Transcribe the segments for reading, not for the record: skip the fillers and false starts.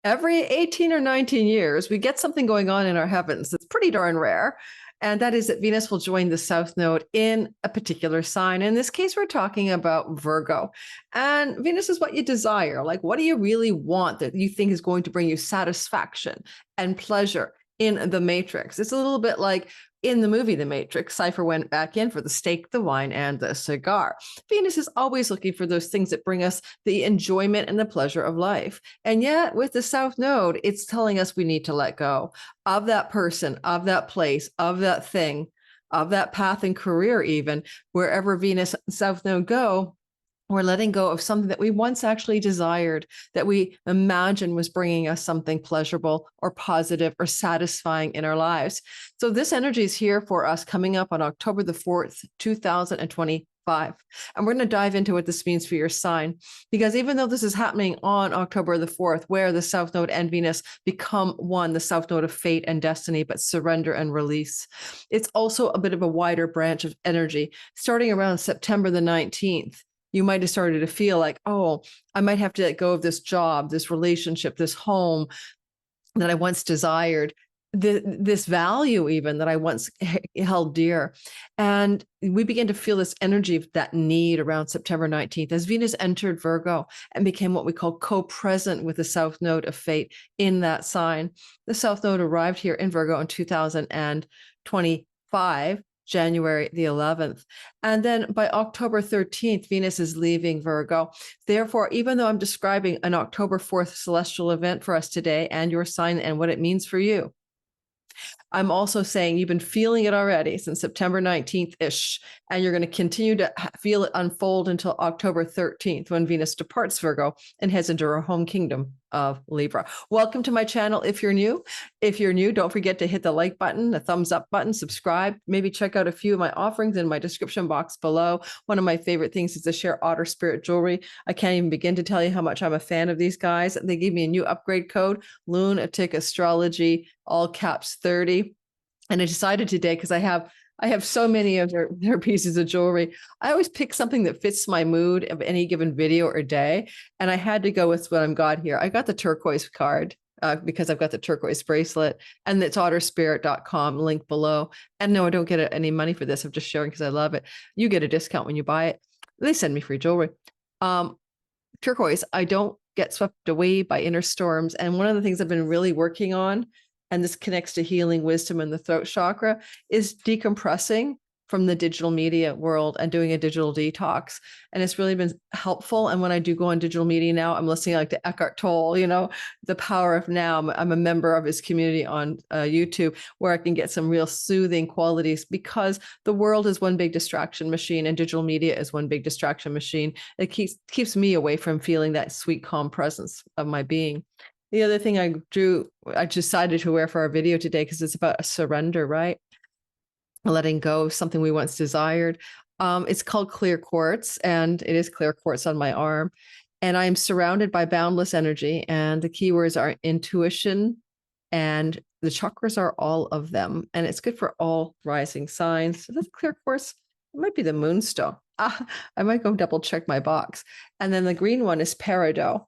Every 18 or 19 years, we get something going on in our heavens that's pretty darn rare. And that is that Venus will join the South Node in a particular sign. In this case, we're talking about Virgo. And Venus is what you desire. Like, what do you really want that you think is going to bring you satisfaction and pleasure in the Matrix? It's a little bit like in the movie The Matrix, Cypher went back in for the steak, the wine, and the cigar. Venus is always looking for those things that bring us the enjoyment and the pleasure of life. And yet with the South Node, it's telling us we need to let go of that person, of that place, of that thing, of that path and career, even wherever Venus and South Node go. We're letting go of something that we once actually desired, that we imagined was bringing us something pleasurable or positive or satisfying in our lives. So this energy is here for us coming up on October the 4th, 2025. And we're going to dive into what this means for your sign, because even though this is happening on October the 4th, where the South Node and Venus become one, the South Node of fate and destiny, but surrender and release, it's also a bit of a wider branch of energy starting around September the 19th. You might have started to feel like, oh, I might have to let go of this job, this relationship, this home that I once desired, this value even that I once held dear. And we begin to feel this energy of that need around September 19th as Venus entered Virgo and became what we call co-present with the South Node of fate in that sign. The South Node arrived here in Virgo in 2025. January the 11th. And then by October 13th, Venus is leaving Virgo. Therefore, even though I'm describing an October 4th celestial event for us today and your sign and what it means for you, I'm also saying you've been feeling it already since September 19th-ish, and you're going to continue to feel it unfold until October 13th when Venus departs Virgo and heads into her home kingdom of Libra. Welcome to my channel if you're new. If you're new, don't forget to hit the like button, the thumbs up button, subscribe, maybe check out a few of my offerings in my description box below. One of my favorite things is to share otter spirit jewelry. I can't even begin to tell you how much I'm a fan of these guys. They gave me a new upgrade code, Lunatic Astrology, all caps 30. And I decided today, because I have so many of their pieces of jewelry, I always pick something that fits my mood of any given video or day. And I had to go with what I've got here. I got the turquoise card because I've got the turquoise bracelet, and it's otterspirit.com, link below. And no, I don't get any money for this. I'm just sharing because I love it. You get a discount when you buy it. They send me free jewelry. Turquoise, I don't get swept away by inner storms. And one of the things I've been really working on, and this connects to healing wisdom and the throat chakra, is decompressing from the digital media world and doing a digital detox. And it's really been helpful. And when I do go on digital media now, I'm listening like to Eckhart Tolle, the power of now. I'm a member of his community on YouTube, where I can get some real soothing qualities, because the world is one big distraction machine and digital media is one big distraction machine. It keeps me away from feeling that sweet, calm presence of my being. The other thing I decided to wear for our video today, because it's about a surrender, right? Letting go of something we once desired. It's called clear quartz, and it is clear quartz on my arm. And I'm surrounded by boundless energy. And the keywords are intuition, and the chakras are all of them. And it's good for all rising signs. So that's clear quartz. It might be the moonstone. I might go double check my box. And then the green one is peridot.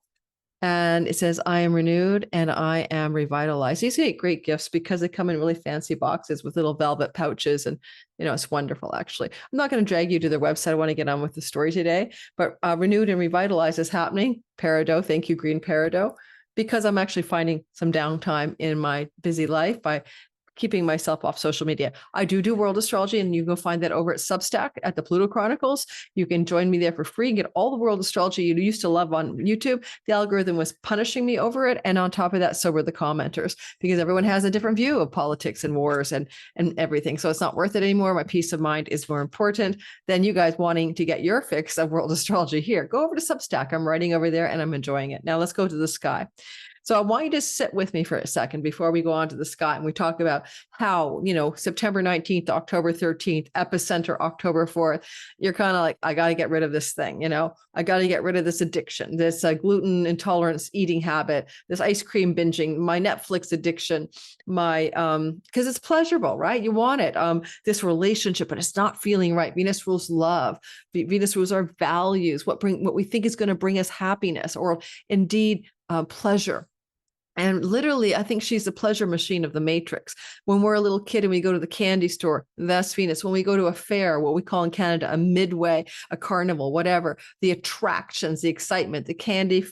And it says, I am renewed and I am revitalized. These get great gifts because they come in really fancy boxes with little velvet pouches. And, it's wonderful, actually. I'm not going to drag you to their website. I want to get on with the story today. But renewed and revitalized is happening. Peridot, thank you, green peridot, because I'm actually finding some downtime in my busy life by keeping myself off social media. I do world astrology, and you can go find that over at Substack at the Pluto Chronicles. You can join me there for free and get all the world astrology you used to love on YouTube. The algorithm was punishing me over it. And on top of that, so were the commenters, because everyone has a different view of politics and wars and everything. So it's not worth it anymore. My peace of mind is more important than you guys wanting to get your fix of world astrology here. Go over to Substack. I'm writing over there and I'm enjoying it. Now let's go to the sky. So I want you to sit with me for a second before we go on to the sky, and we talk about how, September 19th, October 13th, epicenter, October 4th, you're kind of like, I got to get rid of this thing. I got to get rid of this addiction, this gluten intolerance eating habit, this ice cream binging, my Netflix addiction, my, because it's pleasurable, right? You want it, this relationship, but it's not feeling right. Venus rules love. Venus rules our values, what we think is going to bring us happiness, or indeed pleasure. And literally, I think she's the pleasure machine of the matrix. When we're a little kid and we go to the candy store, that's Venus. When we go to a fair, what we call in Canada a midway, a carnival, whatever, the attractions, the excitement, the candy,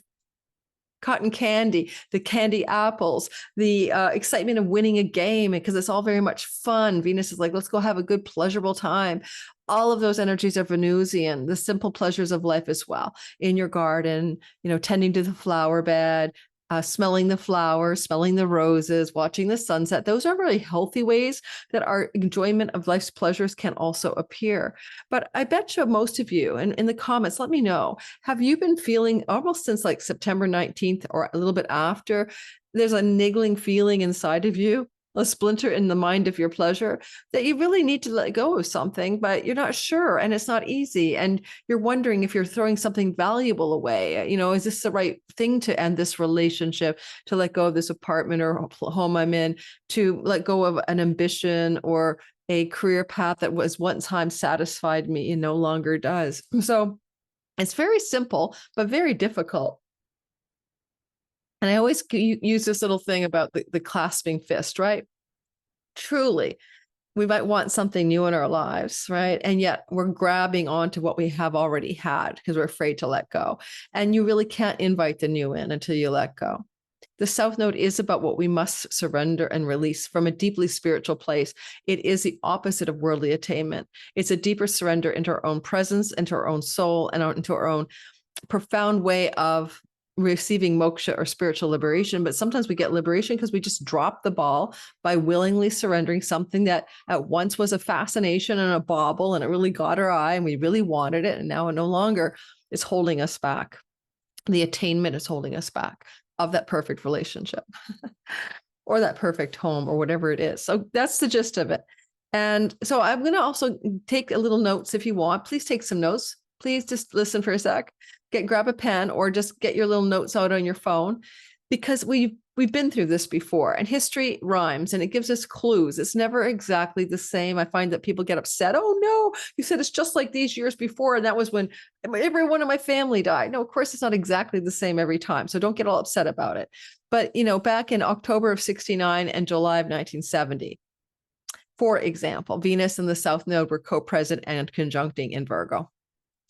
cotton candy, the candy apples, the excitement of winning a game, because it's all very much fun. Venus is like, let's go have a good, pleasurable time. All of those energies are Venusian, the simple pleasures of life as well. In your garden, tending to the flower bed, smelling the flowers, smelling the roses, watching the sunset. Those are really healthy ways that our enjoyment of life's pleasures can also appear. But I bet you most of you, and in the comments, let me know, have you been feeling almost since like September 19th or a little bit after, there's a niggling feeling inside of you, a splinter in the mind of your pleasure, that you really need to let go of something, but you're not sure, and it's not easy, and you're wondering if you're throwing something valuable away. Is this the right thing to end this relationship, to let go of this apartment or home I'm in, to let go of an ambition or a career path that was one time satisfied me and no longer does. So it's very simple, but very difficult. And I always use this little thing about the clasping fist, right? Truly, we might want something new in our lives, right? And yet we're grabbing onto what we have already had because we're afraid to let go. And you really can't invite the new in until you let go. The South Node is about what we must surrender and release from a deeply spiritual place. It is the opposite of worldly attainment. It's a deeper surrender into our own presence, into our own soul, and into our own profound way of receiving moksha or spiritual liberation. But sometimes we get liberation because we just drop the ball by willingly surrendering something that at once was a fascination and a bauble, and it really got our eye and we really wanted it, and now it no longer is holding us back. The attainment is holding us back of that perfect relationship or that perfect home or whatever it is. So that's the gist of it. And so I'm going to also take a little notes if you want. Please take some notes. Please just listen for a sec. Grab a pen or just get your little notes out on your phone, because we've been through this before, and history rhymes and it gives us clues. It's never exactly the same. I find that people get upset. Oh no, you said it's just like these years before, and that was when everyone in my family died. No, of course it's not exactly the same every time. So don't get all upset about it. But back in October of 69 and July of 1970, for example, Venus and the South Node were co-present and conjuncting in Virgo,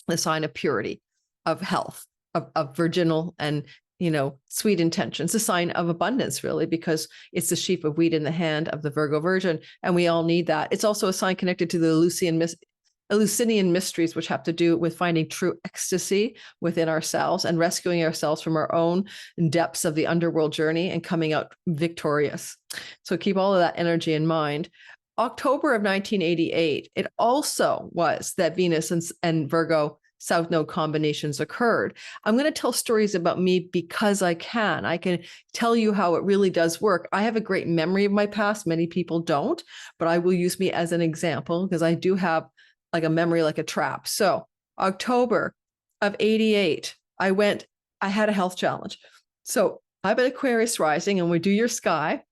the sign of purity, of health, of virginal and sweet intentions, a sign of abundance, really, because it's the sheaf of wheat in the hand of the Virgo Virgin, and we all need that. It's also a sign connected to the Eleusinian mysteries, which have to do with finding true ecstasy within ourselves and rescuing ourselves from our own depths of the underworld journey and coming out victorious. So keep all of that energy in mind. October of 1988, it also was that Venus and Virgo South Node combinations occurred. I'm going to tell stories about me because I can tell you how it really does work. I have a great memory of my past. Many people don't, but I will use me as an example because I do have like a memory like a trap. So October of 88, I had a health challenge. So I'm an Aquarius rising, and we do your sky,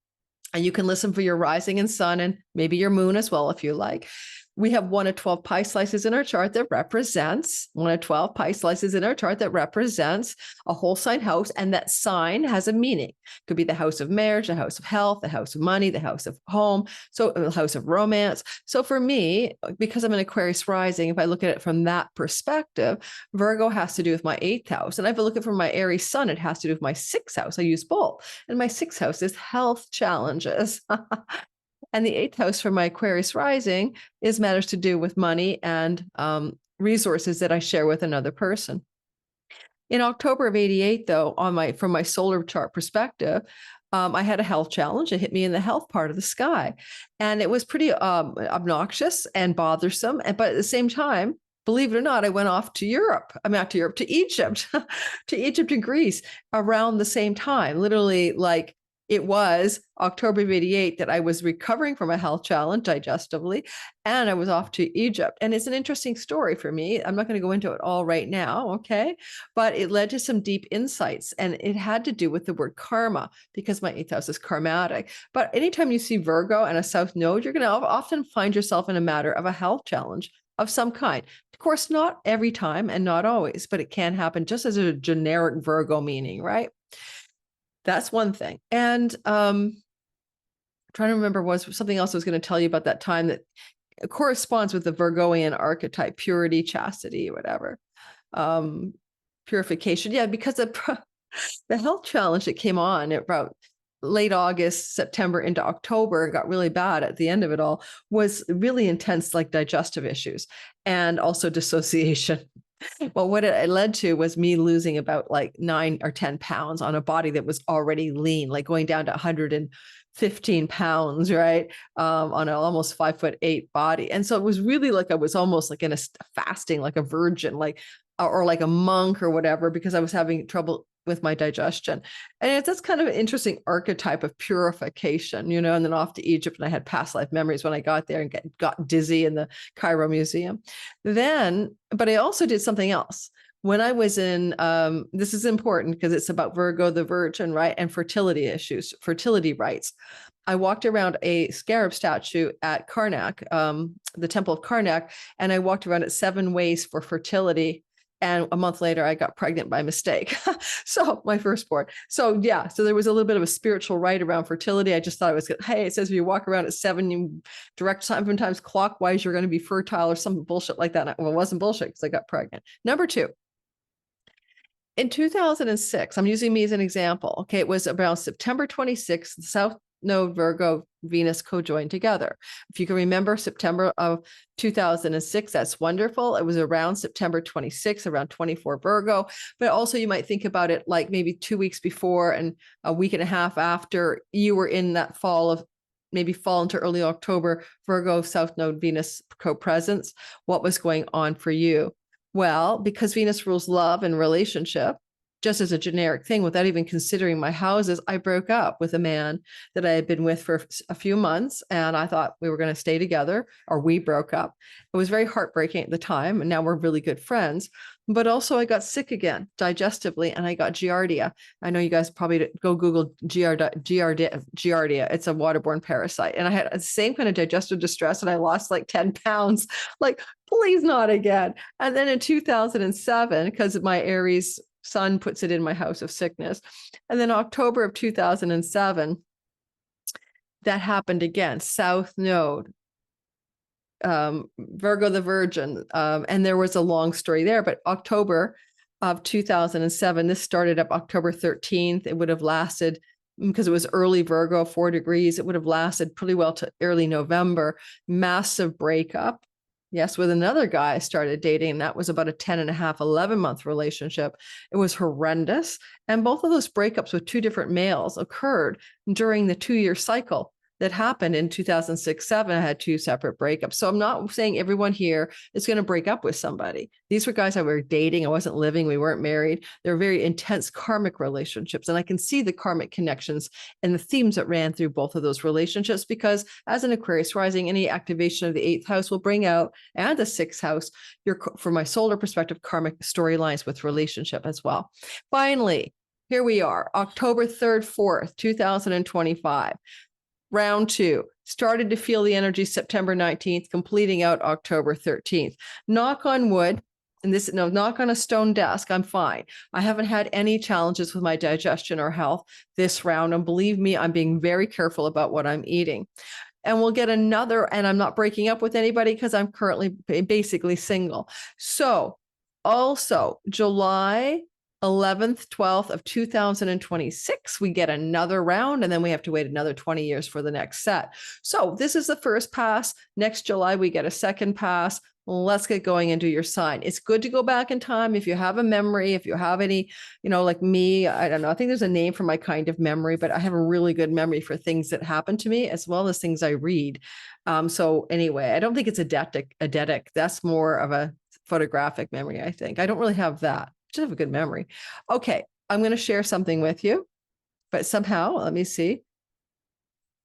and you can listen for your rising and sun and maybe your moon as well if you like. We have 1 of 12 pie slices in our chart that represents 1 of 12 pie slices in our chart that represents a whole sign house. And that sign has a meaning. It could be the house of marriage, the house of health, the house of money, the house of home, so the house of romance. So for me, because I'm an Aquarius rising, if I look at it from that perspective, Virgo has to do with my 8th house. And if I look at it from my Aries sun, it has to do with my 6th house. I use both. And my 6th house is health challenges. And the 8th house for my Aquarius rising is matters to do with money and resources that I share with another person. In October of 88, though, from my solar chart perspective, I had a health challenge. It hit me in the health part of the sky. And it was pretty obnoxious and bothersome. But at the same time, believe it or not, I went off to Europe. I'm not to Europe, to Egypt, to Egypt and Greece around the same time, literally like it was October of 88 that I was recovering from a health challenge digestively, and I was off to Egypt. And it's an interesting story for me. I'm not going to go into it all right now, okay? But it led to some deep insights, and it had to do with the word karma, because my 8th house is karmatic. But anytime you see Virgo and a South Node, you're going to often find yourself in a matter of a health challenge of some kind. Of course, not every time and not always, but it can happen just as a generic Virgo meaning, right? That's one thing. And trying to remember was something else I was going to tell you about that time that corresponds with the Virgoian archetype, purity, chastity, whatever. Purification. Yeah, because of the health challenge that came on about late August, September into October, and got really bad at the end of it all, was really intense, like digestive issues and also dissociation. Well, what it led to was me losing about like 9 or 10 pounds on a body that was already lean, like going down to 115 pounds, right? On an almost 5'8" body. And so it was really like I was almost like in a fasting, like a virgin, like, or like a monk or whatever, because I was having trouble with my digestion. And that's kind of an interesting archetype of purification, you know, and then off to Egypt. And I had past life memories when I got there and got dizzy in the Cairo Museum. Then, but I also did something else. When I was in, this is important because it's about Virgo, the Virgin, right? And fertility issues, fertility rites. I walked around a scarab statue at Karnak, the Temple of Karnak, and I walked around it 7 ways for fertility. And a month later, I got pregnant by mistake. So my firstborn. So yeah, so there was a little bit of a spiritual rite around fertility. I just thought it was good. Hey, it says if you walk around at 7, you direct 7 times clockwise, you're going to be fertile or some bullshit like that. Well, it wasn't bullshit because I got pregnant. Number 2. In 2006, I'm using me as an example. Okay, it was around September 26th, the South Node Virgo Venus co-joined together. If you can remember September of 2006, that's wonderful. It was around September 26, around 24 Virgo, but also you might think about it like maybe 2 weeks before and a week and a half after you were in that fall of maybe fall into early October, Virgo South Node Venus co-presence. What was going on for you? Well, because Venus rules love and relationship, just as a generic thing, without even considering my houses, I broke up with a man that I had been with for a few months. And I thought we were going to stay together, or we broke up. It was very heartbreaking at the time. And now we're really good friends. But also I got sick again, digestively, and I got Giardia. I know you guys probably go Google Giardia. It's a waterborne parasite. And I had the same kind of digestive distress, and I lost like 10 pounds. Like, please not again. And then in 2007, because my Aries sun puts it in my house of sickness. And then October of 2007, that happened again, South Node, Virgo the Virgin. And there was a long story there, but October of 2007, this started up October 13th. It would have lasted, because it was early Virgo, 4 degrees, it would have lasted pretty well to early November. Massive breakup. Yes, with another guy I started dating, and that was about a 10.5, 11-month relationship. It was horrendous. And both of those breakups with 2 different males occurred during the 2-year cycle that happened in 2006-07. I had 2 separate breakups. So I'm not saying everyone here is going to break up with somebody. These were guys I were dating. I wasn't living. We weren't married. They're very intense karmic relationships. And I can see the karmic connections and the themes that ran through both of those relationships, because as an Aquarius rising, any activation of the 8th house will bring out, and the 6th house, from my solar perspective, karmic storylines with relationship as well. Finally, here we are, October 3rd, 4th, 2025. Round 2, started to feel the energy September 19th, completing out October 13th. Knock on wood, and this, no, knock on a stone desk, I'm fine. I haven't had any challenges with my digestion or health this round. And believe me, I'm being very careful about what I'm eating. And we'll get another, and I'm not breaking up with anybody because I'm currently basically single. So also July 11th, 12th of 2026, we get another round, and then we have to wait another 20 years for the next set. So this is the first pass. Next July, we get a second pass. Let's get going and do your sign. It's good to go back in time. If you have a memory, if you have any, like me, I don't know, I think there's a name for my kind of memory, but I have a really good memory for things that happen to me as well as things I read. So anyway, I don't think it's eidetic. That's more of a photographic memory, I think. I don't really have that. Just have a good memory. Okay, I'm going to share something with you, but somehow, let me see.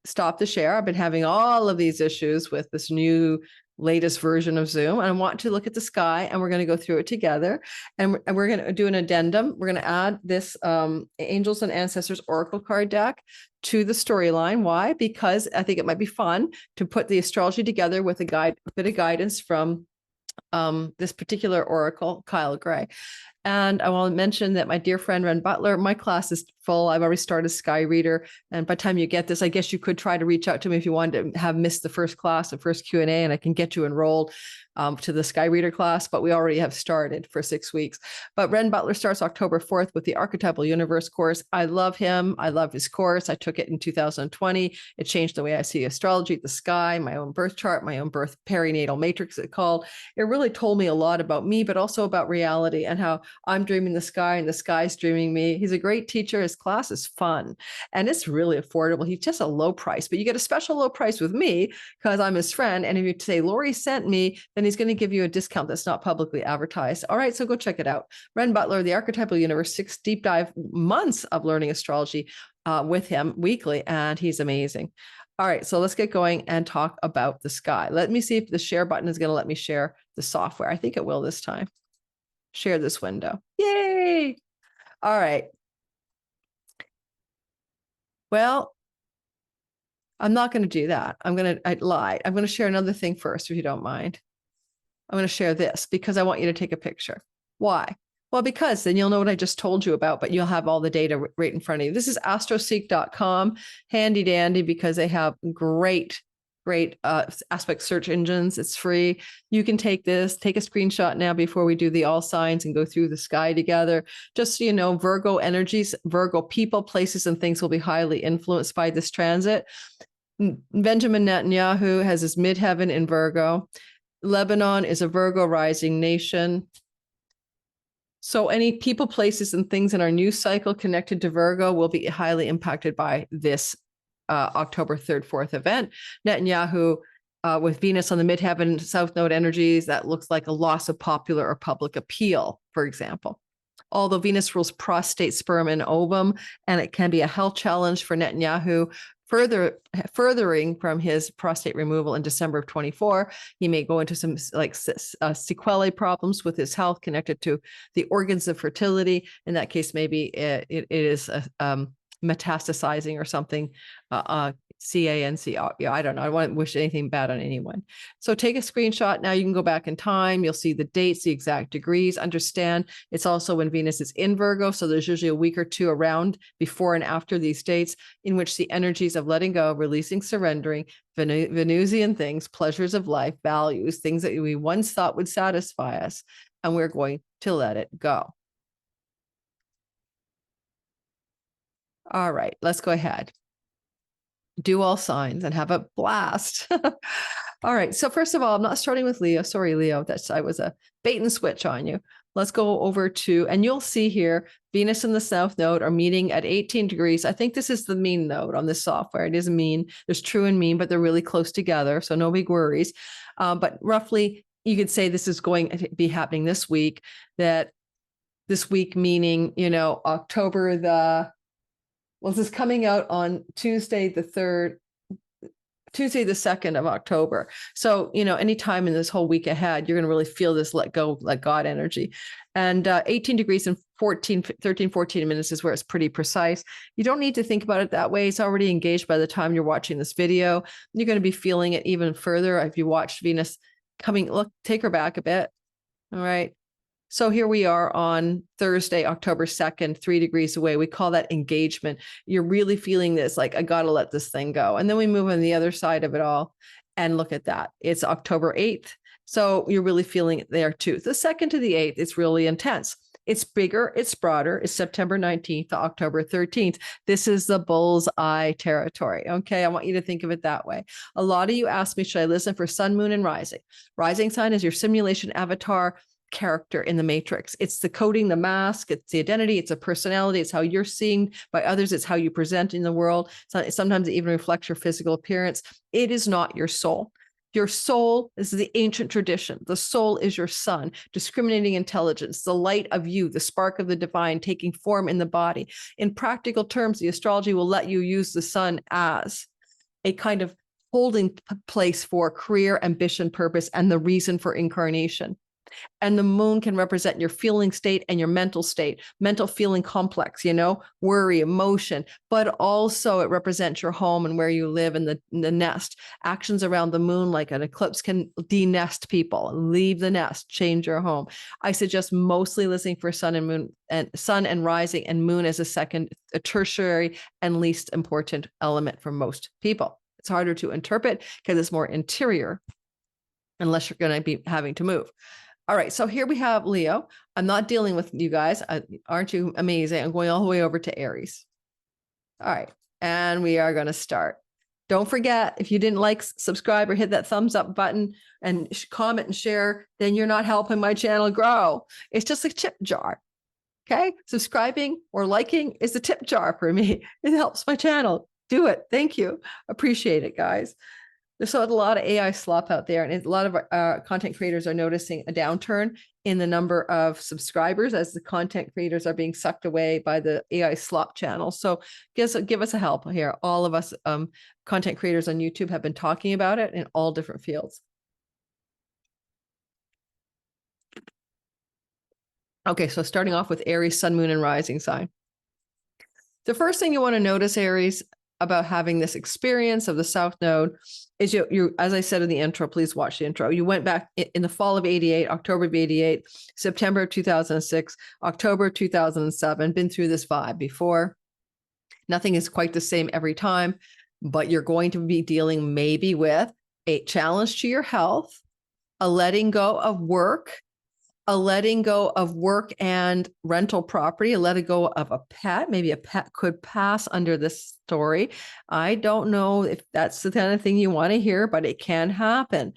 Stop the share. I've been having all of these issues with this new latest version of Zoom. And I want to look at the sky, and we're going to go through it together. And we're going to do an addendum. We're going to add this Angels and Ancestors Oracle card deck to the storyline. Why? Because I think it might be fun to put the astrology together with a bit of guidance from this particular oracle, Kyle Gray. And I want to mention that my dear friend Renn Butler, my class is full. I've already started Sky Reader. And by the time you get this, I guess you could try to reach out to me if you wanted to have missed the first class, the first Q&A, and I can get you enrolled to the Sky Reader class, but we already have started for 6 weeks. But Renn Butler starts October 4th with the Archetypal Universe course. I love him. I love his course. I took it in 2020. It changed the way I see astrology, the sky, my own birth chart, my own birth perinatal matrix, it's called. It really told me a lot about me, but also about reality and how I'm dreaming the sky and the sky's dreaming me. He's a great teacher. His class is fun and it's really affordable. He's just a low price, but you get a special low price with me because I'm his friend. And if you say Lori sent me, then he's going to give you a discount that's not publicly advertised. All right, so go check it out. Renn Butler, the Archetypal Universe, 6 deep dive months of learning astrology with him weekly, and he's amazing. All right, so let's get going and talk about the sky. Let me see if the share button is going to let me share the software. I think it will this time. Share this window. Yay! All right. Well, I'm not going to do that. I lied. I'm going to share another thing first, if you don't mind. I'm going to share this because I want you to take a picture. Why? Well, because then you'll know what I just told you about, but you'll have all the data right in front of you. This is astroseek.com, handy dandy, because they have great aspect search engines. It's free. You can take this, take a screenshot now before we do the all signs and go through the sky together. Just so you know, Virgo energies, Virgo people, places, and things will be highly influenced by this transit. Benjamin Netanyahu has his midheaven in Virgo. Lebanon is a Virgo rising nation. So any people, places, and things in our news cycle connected to Virgo will be highly impacted by this October 3rd, 4th event. Netanyahu with Venus on the midheaven, South Node energies, that looks like a loss of popular or public appeal, for example. Although Venus rules prostate, sperm, and ovum, and it can be a health challenge for Netanyahu, furthering from his prostate removal in December of 24, he may go into some sequelae problems with his health connected to the organs of fertility. In that case, maybe it is metastasizing or something. CANC. Yeah, I don't know. I don't want to wish anything bad on anyone. So take a screenshot. Now you can go back in time. You'll see the dates, the exact degrees. Understand it's also when Venus is in Virgo. So there's usually a week or two around before and after these dates in which the energies of letting go, releasing, surrendering, Venusian things, pleasures of life, values, things that we once thought would satisfy us, and we're going to let it go. All right, let's go ahead. Do all signs and have a blast. All right. So first of all, I'm not starting with Leo. Sorry, Leo. I was a bait and switch on you. Let's go over to, and you'll see here, Venus and the South Node are meeting at 18 degrees. I think this is the mean node on this software. It is mean. There's true and mean, but they're really close together. So no big worries. But roughly, you could say this is going to be happening this week, that this week meaning, October this is coming out on Tuesday, the 2nd of October. So, anytime in this whole week ahead, you're going to really feel this let go, let God energy. And 18 degrees and 14 minutes is where it's pretty precise. You don't need to think about it that way. It's already engaged by the time you're watching this video. You're going to be feeling it even further if you watched Venus coming. Look, take her back a bit. All right. So here we are on Thursday, October 2nd, 3 degrees away. We call that engagement. You're really feeling this, like, I got to let this thing go. And then we move on the other side of it all and look at that. It's October 8th. So you're really feeling it there too. The 2nd to the 8th, it's really intense. It's bigger, it's broader. It's September 19th to October 13th. This is the bullseye territory. Okay, I want you to think of it that way. A lot of you ask me, should I listen for sun, moon, and rising? Rising sign is your simulation avatar character in the matrix. It's the coding, the mask, it's the identity, it's a personality, it's how you're seen by others, it's how you present in the world. So sometimes it even reflects your physical appearance. It is not your soul. Your soul is the ancient tradition. The soul is your sun, discriminating intelligence, the light of you, the spark of the divine taking form in the body. In practical terms, the astrology will let you use the sun as a kind of holding place for career, ambition, purpose, and the reason for incarnation. And the moon can represent your feeling state and your mental state, mental feeling complex, worry, emotion, but also it represents your home and where you live in the nest. Actions around the moon, like an eclipse, can de-nest people, leave the nest, change your home. I suggest mostly listening for sun and moon, and sun and rising, and moon as a tertiary and least important element for most people. It's harder to interpret because it's more interior, unless you're going to be having to move. All right, so here we have Leo. I'm not dealing with you guys. Aren't you amazing? I'm going all the way over to Aries. All right, and we are going to start. Don't forget, if you didn't like, subscribe, or hit that thumbs up button and comment and share, then you're not helping my channel grow. It's just a tip jar. Okay, subscribing or liking is a tip jar for me. It helps my channel. Do it. Thank you. Appreciate it, guys. There's a lot of AI slop out there, and a lot of content creators are noticing a downturn in the number of subscribers as the content creators are being sucked away by the AI slop channel. So give us a help here. All of us content creators on YouTube have been talking about it in all different fields. Okay, so starting off with Aries, sun, moon, and rising sign. The first thing you want to notice, Aries, about having this experience of the South Node is you, as I said in the intro, please watch the intro. You went back in the fall of 88, October of 88, September of 2006, October 2007, been through this vibe before. Nothing is quite the same every time, but you're going to be dealing maybe with a challenge to your health, a letting go of work, and rental property, a letting go of a pet. Maybe a pet could pass under this story. I don't know if that's the kind of thing you want to hear, but it can happen.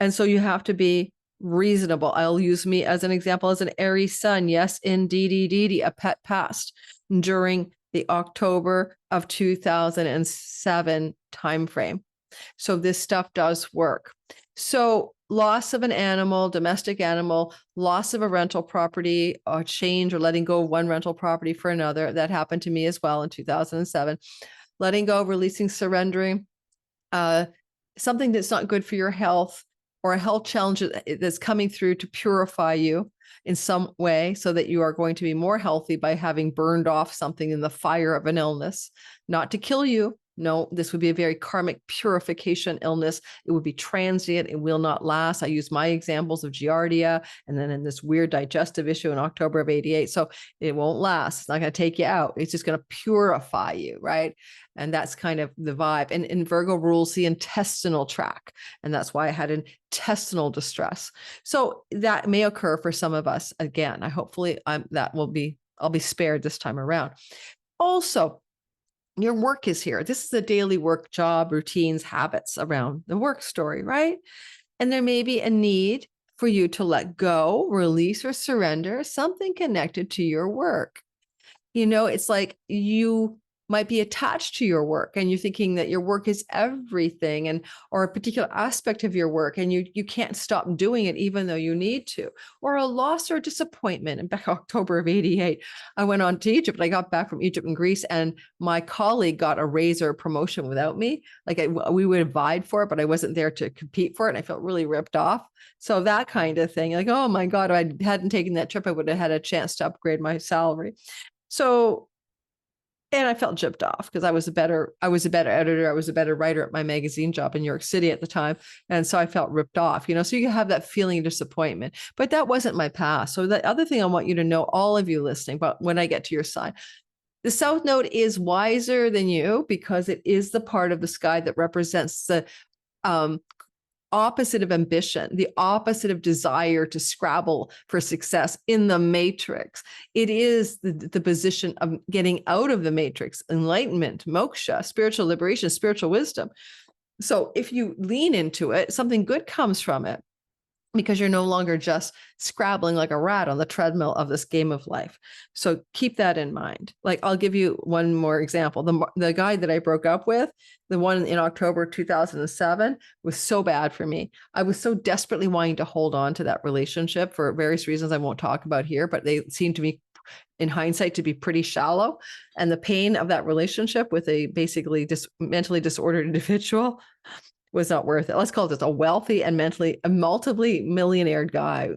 And so you have to be reasonable. I'll use me as an example as an Aries sun. Yes, indeed, a pet passed during the October of 2007 timeframe. So this stuff does work. So loss of an animal, domestic animal, loss of a rental property, or change or letting go of one rental property for another. That happened to me as well in 2007. Letting go, releasing, surrendering, something that's not good for your health, or a health challenge that's coming through to purify you in some way so that you are going to be more healthy by having burned off something in the fire of an illness, not to kill you. No, this would be a very karmic purification illness. It would be transient. It will not last. I use my examples of Giardia and then in this weird digestive issue in October of 88. So it won't last. It's not going to take you out. It's just going to purify you, right? And that's kind of the vibe. And Virgo rules the intestinal tract. And that's why I had intestinal distress. So that may occur for some of us. Again, I'll be spared this time around. Also, your work is here. This is the daily work, job, routines, habits around the work story, right? And there may be a need for you to let go, release, or surrender something connected to your work. It's like you might be attached to your work and you're thinking that your work is everything, or a particular aspect of your work, and you can't stop doing it even though you need to, or a loss or disappointment. In back October of 88, I went on to Egypt. I got back from Egypt and Greece, and my colleague got a raise or a promotion without me. We would have vied for it, but I wasn't there to compete for it. And I felt really ripped off. So that kind of thing, like, oh my God, if I hadn't taken that trip, I would have had a chance to upgrade my salary. And I felt gypped off because I was a better editor. I was a better writer at my magazine job in New York City at the time. And so I felt ripped off, so you have that feeling of disappointment, but that wasn't my past. So the other thing I want you to know, all of you listening, but when I get to your sign, the South Node is wiser than you because it is the part of the sky that represents the opposite of ambition, the opposite of desire to scrabble for success in the matrix. It is the position of getting out of the matrix, enlightenment, moksha, spiritual liberation, spiritual wisdom. So if you lean into it, something good comes from it, because you're no longer just scrabbling like a rat on the treadmill of this game of life. So keep that in mind. Like, I'll give you one more example. The guy that I broke up with, the one in October 2007, was so bad for me. I was so desperately wanting to hold on to that relationship for various reasons I won't talk about here, but they seem to me, in hindsight, to be pretty shallow. And the pain of that relationship with a basically mentally disordered individual was not worth it. Let's call this a wealthy and mentally a multi-millionaire guy,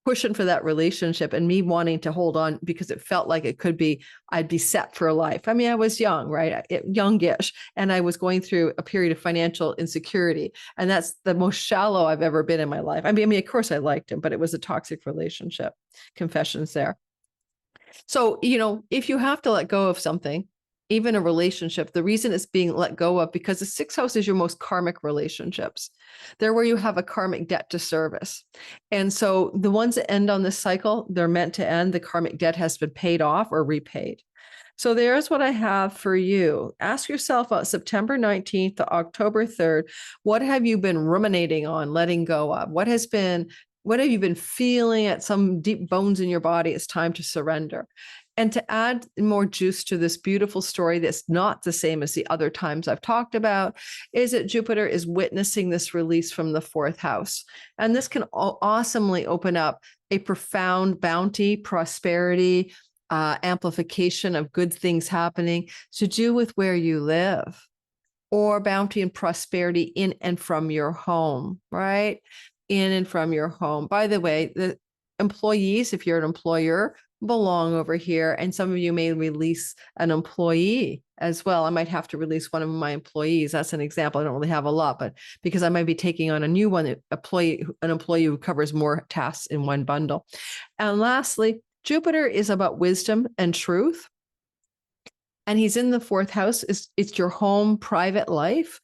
pushing for that relationship and me wanting to hold on because it felt like it could be, I'd be set for life. I mean, I was young, right? Youngish. And I was going through a period of financial insecurity. And that's the most shallow I've ever been in my life. I mean, of course I liked him, but it was a toxic relationship. Confessions there. So, if you have to let go of something, even a relationship, the reason it's being let go of, because the sixth house is your most karmic relationships. They're where you have a karmic debt to service. And so the ones that end on this cycle, they're meant to end. The karmic debt has been paid off or repaid. So there's what I have for you. Ask yourself about September 19th to October 3rd, what have you been ruminating on, letting go of? What have you been feeling at some deep bones in your body? It's time to surrender. And to add more juice to this beautiful story that's not the same as the other times I've talked about, is that Jupiter is witnessing this release from the fourth house. And this can awesomely open up a profound bounty, prosperity, amplification of good things happening to do with where you live, or bounty and prosperity in and from your home, right? In and from your home. By the way, the employees, if you're an employer, belong over here. And some of you may release an employee as well. I might have to release one of my employees. That's an example. I don't really have a lot, but because I might be taking on a new one, an employee who covers more tasks in one bundle. And lastly, Jupiter is about wisdom and truth. And he's in the fourth house. It's your home, private life.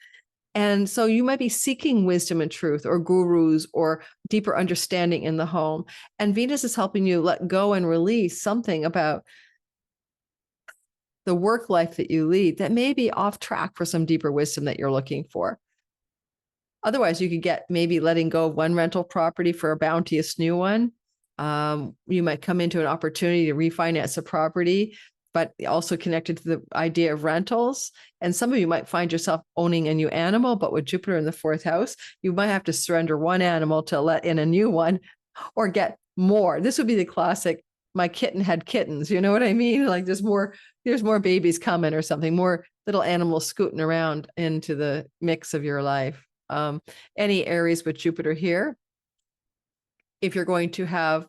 And so you might be seeking wisdom and truth or gurus or deeper understanding in the home. And Venus is helping you let go and release something about the work life that you lead that may be off track for some deeper wisdom that you're looking for. Otherwise, you could get maybe letting go of one rental property for a bounteous new one. You might come into an opportunity to refinance a property, but also connected to the idea of rentals. And some of you might find yourself owning a new animal, but with Jupiter in the fourth house, you might have to surrender one animal to let in a new one or get more. This would be the classic, my kitten had kittens. You know what I mean? Like there's more babies coming or something, more little animals scooting around into the mix of your life. Any Aries with Jupiter here, if you're going to have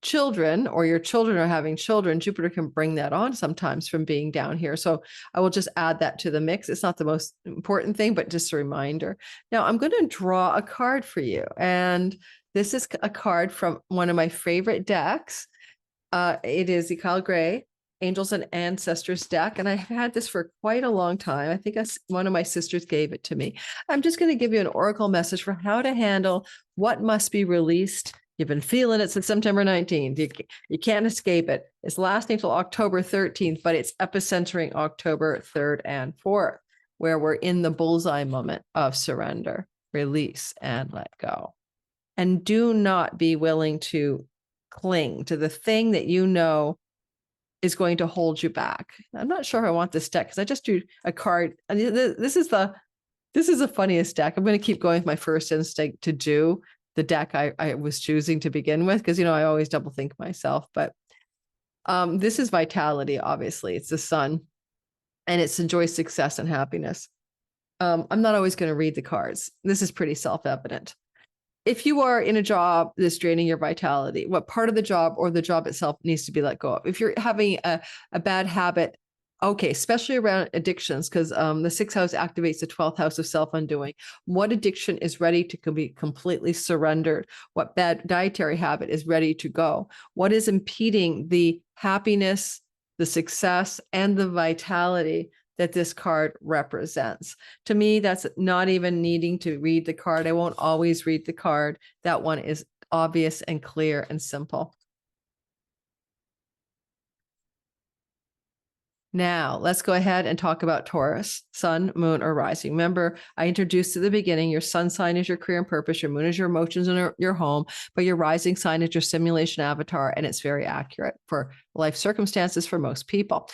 children or your children are having children, Jupiter can bring that on sometimes from being down here. So I will just add that to the mix. It's not the most important thing, but just a reminder. Now I'm going to draw a card for you. And this is a card from one of my favorite decks. It is the Kyle Gray Angels and Ancestors deck. And I've had this for quite a long time. I think one of my sisters gave it to me. I'm just going to give you an oracle message for how to handle what must be released. You've been feeling it since September 19th. You can't escape it. It's lasting until October 13th, but it's epicentering October 3rd and 4th, where we're in the bullseye moment of surrender, release, and let go. And do not be willing to cling to the thing that you know is going to hold you back. I'm not sure if I want this deck because I just drew a card. And this is the funniest deck. I'm going to keep going with my first instinct to do the deck I was choosing to begin with, because, I always double think myself, but this is vitality. Obviously it's the sun and it's enjoy success and happiness. I'm not always going to read the cards. This is pretty self-evident. If you are in a job that's draining your vitality, what part of the job or the job itself needs to be let go of? If you're having a bad habit, okay, especially around addictions, because the sixth house activates the 12th house of self-undoing. What addiction is ready to be completely surrendered? What bad dietary habit is ready to go? What is impeding the happiness, the success, and the vitality that this card represents? To me, that's not even needing to read the card. I won't always read the card. That one is obvious and clear and simple. Now, let's go ahead and talk about Taurus, sun, moon, or rising. Remember, I introduced at the beginning, your sun sign is your career and purpose, your moon is your emotions and your home, but your rising sign is your simulation avatar, and it's very accurate for life circumstances for most people.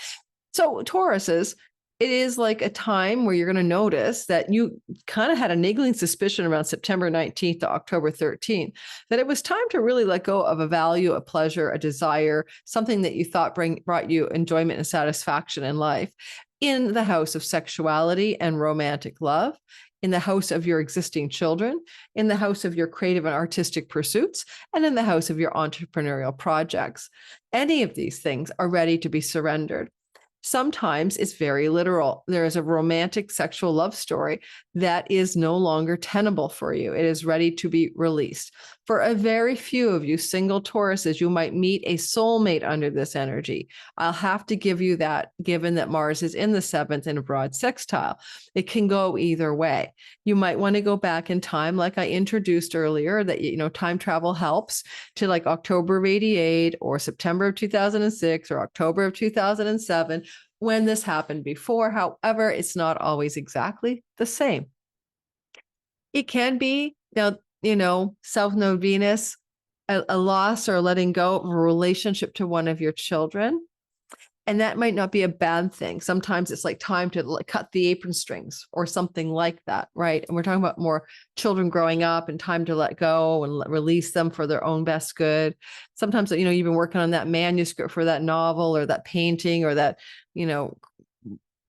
So Tauruses, it is like a time where you're going to notice that you kind of had a niggling suspicion around September 19th to October 13th, that it was time to really let go of a value, a pleasure, a desire, something that you thought brought you enjoyment and satisfaction in life. in the house of sexuality and romantic love, in the house of your existing children, in the house of your creative and artistic pursuits, and in the house of your entrepreneurial projects. Any of these things are ready to be surrendered. Sometimes it's very literal. There is a romantic sexual love story that is no longer tenable for you. It is ready to be released. For a very few of you single Tauruses, you might meet a soulmate under this energy. I'll have to give you that, given that Mars is in the 7th in a broad sextile. It can go either way. You might want to go back in time, like I introduced earlier, that, time travel helps, to like October of 88 or September of 2006 or October of 2007, when this happened before. However, it's not always exactly the same. It can be, now, South Node Venus, a loss or letting go of a relationship to one of your children. And that might not be a bad thing. Sometimes it's like time to cut the apron strings or something like that, right? And we're talking about more children growing up and time to let go and release them for their own best good. Sometimes, you've been working on that manuscript for that novel or that painting or that,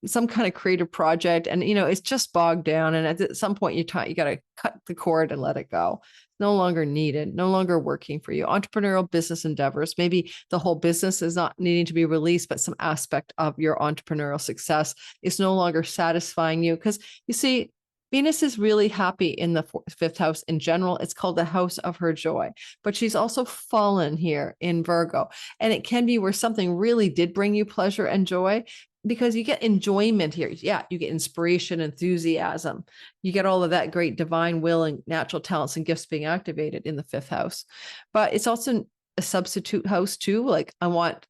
some kind of creative project, and it's just bogged down, and at some point you got to cut the cord and let it go. No longer needed, no longer working for you. Entrepreneurial business endeavors, maybe the whole business is not needing to be released, but some aspect of your entrepreneurial success is no longer satisfying you, because you see, Venus is really happy in the 5th house in general. It's called the house of her joy, but she's also fallen here in Virgo, and it can be where something really did bring you pleasure and joy, because you get enjoyment here. Yeah, you get inspiration, enthusiasm. You get all of that great divine will and natural talents and gifts being activated in the 5th house. But it's also a substitute house too. Like I want,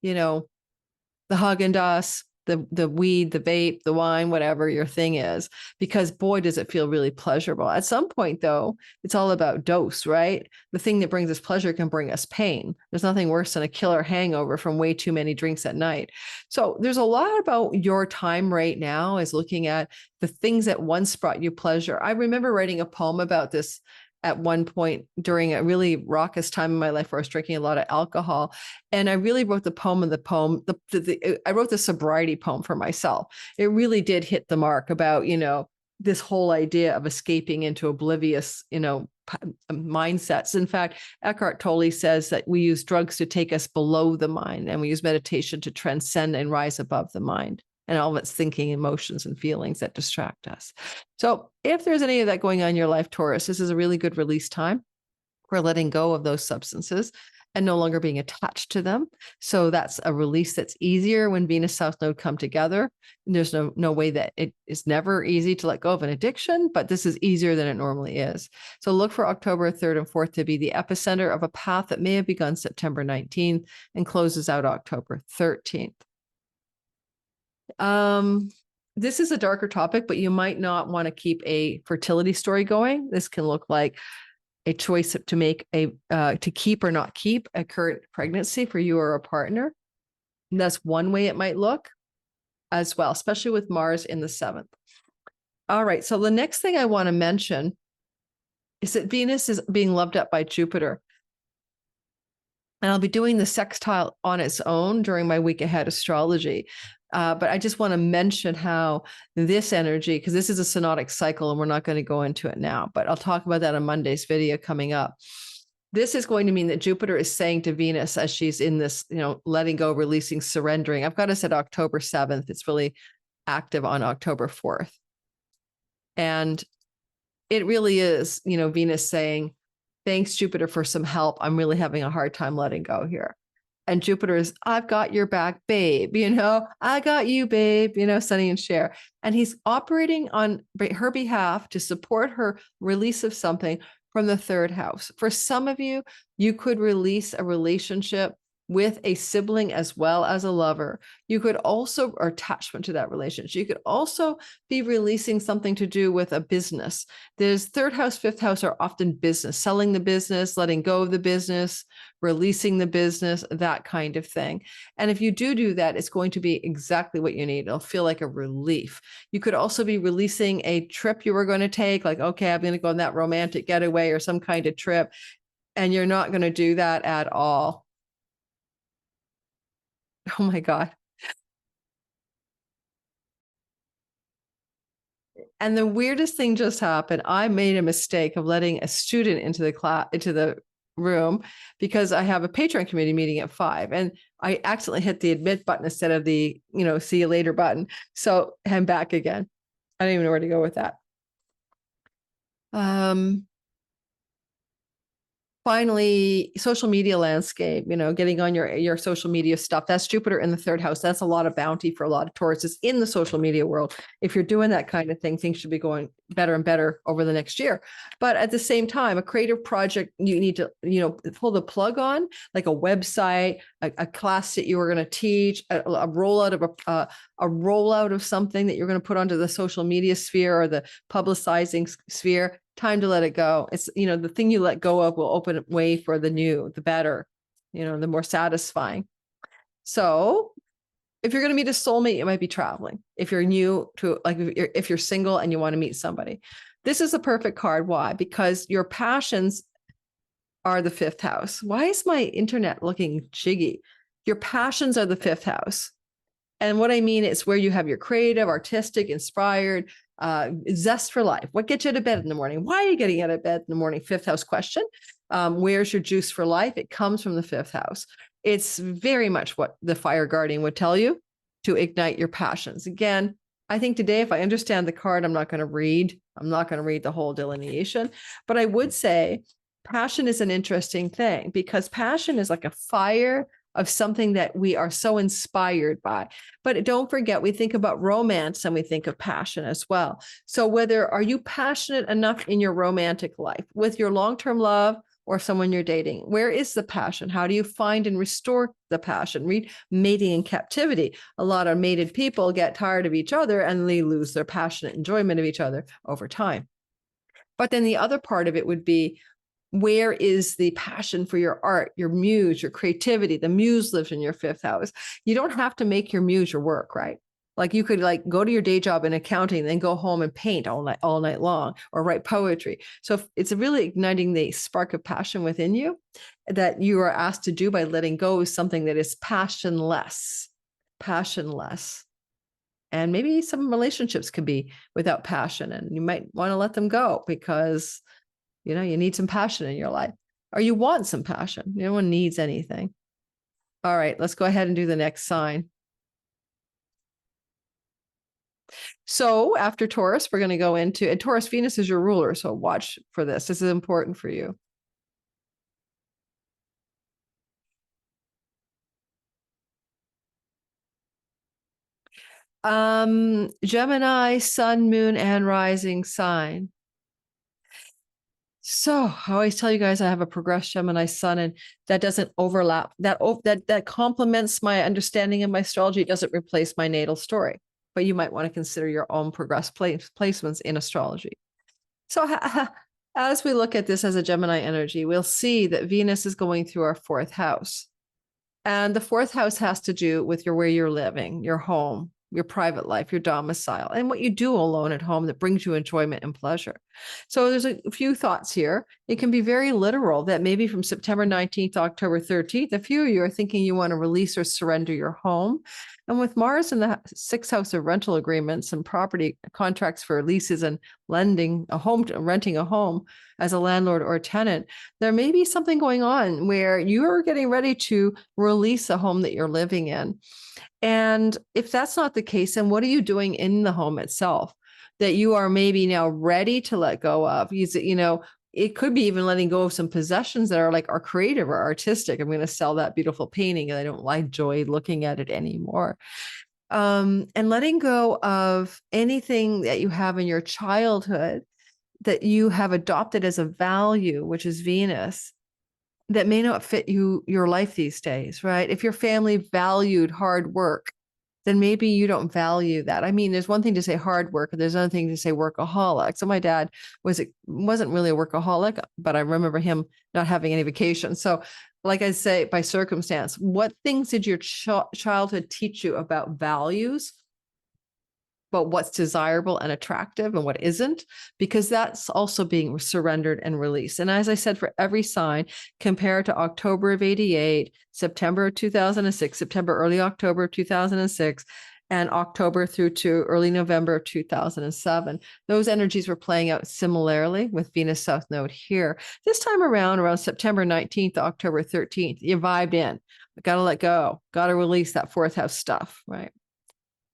the Haagen-Dazs, the weed, the vape, the wine, whatever your thing is, because boy, does it feel really pleasurable. At some point though, it's all about dose, right? The thing that brings us pleasure can bring us pain. There's nothing worse than a killer hangover from way too many drinks at night. So there's a lot about your time right now is looking at the things that once brought you pleasure. I remember writing a poem about this at one point during a really raucous time in my life where I was drinking a lot of alcohol. And I really wrote the poem of the poem. I wrote the sobriety poem for myself. It really did hit the mark about, this whole idea of escaping into oblivious, mindsets. In fact, Eckhart Tolle says that we use drugs to take us below the mind, and we use meditation to transcend and rise above the mind and all of its thinking, emotions, and feelings that distract us. So if there's any of that going on in your life, Taurus, this is a really good release time for letting go of those substances and no longer being attached to them. So that's a release that's easier when Venus South Node come together. And there's no way that it is never easy to let go of an addiction, but this is easier than it normally is. So look for October 3rd and 4th to be the epicenter of a path that may have begun September 19th and closes out October 13th. This is a darker topic, but you might not want to keep a fertility story going. This can look like a choice to make to keep or not keep a current pregnancy for you or a partner. And that's one way it might look as well, especially with Mars in the 7th. All right. So the next thing I want to mention is that Venus is being loved up by Jupiter. And I'll be doing the sextile on its own during my week ahead astrology. But I just want to mention how this energy, because this is a synodic cycle and we're not going to go into it now, but I'll talk about that on Monday's video coming up. This is going to mean that Jupiter is saying to Venus as she's in this, letting go, releasing, surrendering. I've got us at October 7th. It's really active on October 4th. And it really is, Venus saying, thanks, Jupiter, for some help. I'm really having a hard time letting go here. And Jupiter is, I've got your back, babe. I got you, babe, Sonny and Cher. And he's operating on her behalf to support her release of something from the 3rd house. For some of you, you could release a relationship with a sibling as well as a lover. You could also, or attachment to that relationship. You could also be releasing something to do with a business. There's 3rd house, 5th house are often business, selling the business, letting go of the business, releasing the business, that kind of thing. And if you do that, it's going to be exactly what you need. It'll feel like a relief. You could also be releasing a trip you were going to take, like, okay, I'm going to go on that romantic getaway or some kind of trip. And you're not going to do that at all. Oh my God. And the weirdest thing just happened. I made a mistake of letting a student into the class, into the room, because I have a Patreon committee meeting at 5, and I accidentally hit the admit button instead of the, see you later button. So I'm back again. I don't even know where to go with that. Finally, social media landscape, getting on your social media stuff. That's Jupiter in the 3rd house. That's a lot of bounty for a lot of Tauruses in the social media world. If you're doing that kind of thing, things should be going better and better over the next year. But at the same time, a creative project you need to, pull the plug on, like a website, a class that you were going to teach, a rollout of a rollout of something that you're going to put onto the social media sphere or the publicizing sphere. Time to let it go. It's, the thing you let go of will open way for the new, the better, the more satisfying. So if you're going to meet a soulmate, it might be traveling. If you're new to, like, if you're single and you want to meet somebody, this is a perfect card. Why? Because your passions are the 5th house. Why is my internet looking jiggy? Your passions are the 5th house. And what I mean is where you have your creative, artistic, inspired, zest for life. What gets you out of bed in the morning? Why are you getting out of bed in the morning? 5th house question. Where's your juice for life? It comes from the 5th house. It's very much what the fire guardian would tell you, to ignite your passions. Again, I think today, if I understand the card, I'm not going to read the whole delineation, but I would say passion is an interesting thing, because passion is like a fire of something that we are so inspired by. But don't forget, we think about romance and we think of passion as well. So are you passionate enough in your romantic life with your long-term love or someone you're dating? Where is the passion? How do you find and restore the passion? Read Mating in Captivity. A lot of mated people get tired of each other and they lose their passionate enjoyment of each other over time. But then the other part of it would be, where is the passion for your art, your muse, your creativity? The muse lives in your 5th house. You don't have to make your muse your work, right? Like you could go to your day job in accounting, then go home and paint all night long, or write poetry. So it's really igniting the spark of passion within you that you are asked to do by letting go of something that is passionless. And maybe some relationships could be without passion, and you might want to let them go because you need some passion in your life, or you want some passion. No one needs anything. All right, let's go ahead and do the next sign. So after Taurus, we're going to go into, and Taurus, Venus is your ruler. So watch for this. This is important for you. Gemini, sun, moon, and rising sign. So I always tell you guys I have a progressed Gemini sun, and that doesn't overlap. That complements my understanding of my astrology. It doesn't replace my natal story, but you might want to consider your own progressed placements in astrology. So as we look at this as a Gemini energy, we'll see that Venus is going through our 4th house. And the 4th house has to do with where you're living, your home, your private life, your domicile, and what you do alone at home that brings you enjoyment and pleasure. So there's a few thoughts here. It can be very literal that maybe from September 19th to October 13th, a few of you are thinking you want to release or surrender your home. And with Mars in the 6th house of rental agreements and property contracts for leases and renting a home as a landlord or a tenant, there may be something going on where you are getting ready to release a home that you're living in. And if that's not the case, then what are you doing in the home itself that you are maybe now ready to let go of? It could be even letting go of some possessions that are creative or artistic. I'm going to sell that beautiful painting and I don't enjoy looking at it anymore. And letting go of anything that you have in your childhood that you have adopted as a value, which is Venus, that may not fit your life these days, right? If your family valued hard work, then maybe you don't value that. I mean, there's one thing to say hard work, and there's another thing to say workaholic. So my dad wasn't really a workaholic, but I remember him not having any vacation. So like I say, by circumstance, what things did your childhood teach you about values, but what's desirable and attractive and what isn't, because that's also being surrendered and released. And as I said, for every sign, compare to October of 88, September of 2006, September, early October of 2006, and October through to early November of 2007. Those energies were playing out similarly with Venus South Node here. This time around September 19th, October 13th, you vibed in. Got to let go, got to release that fourth house stuff, right?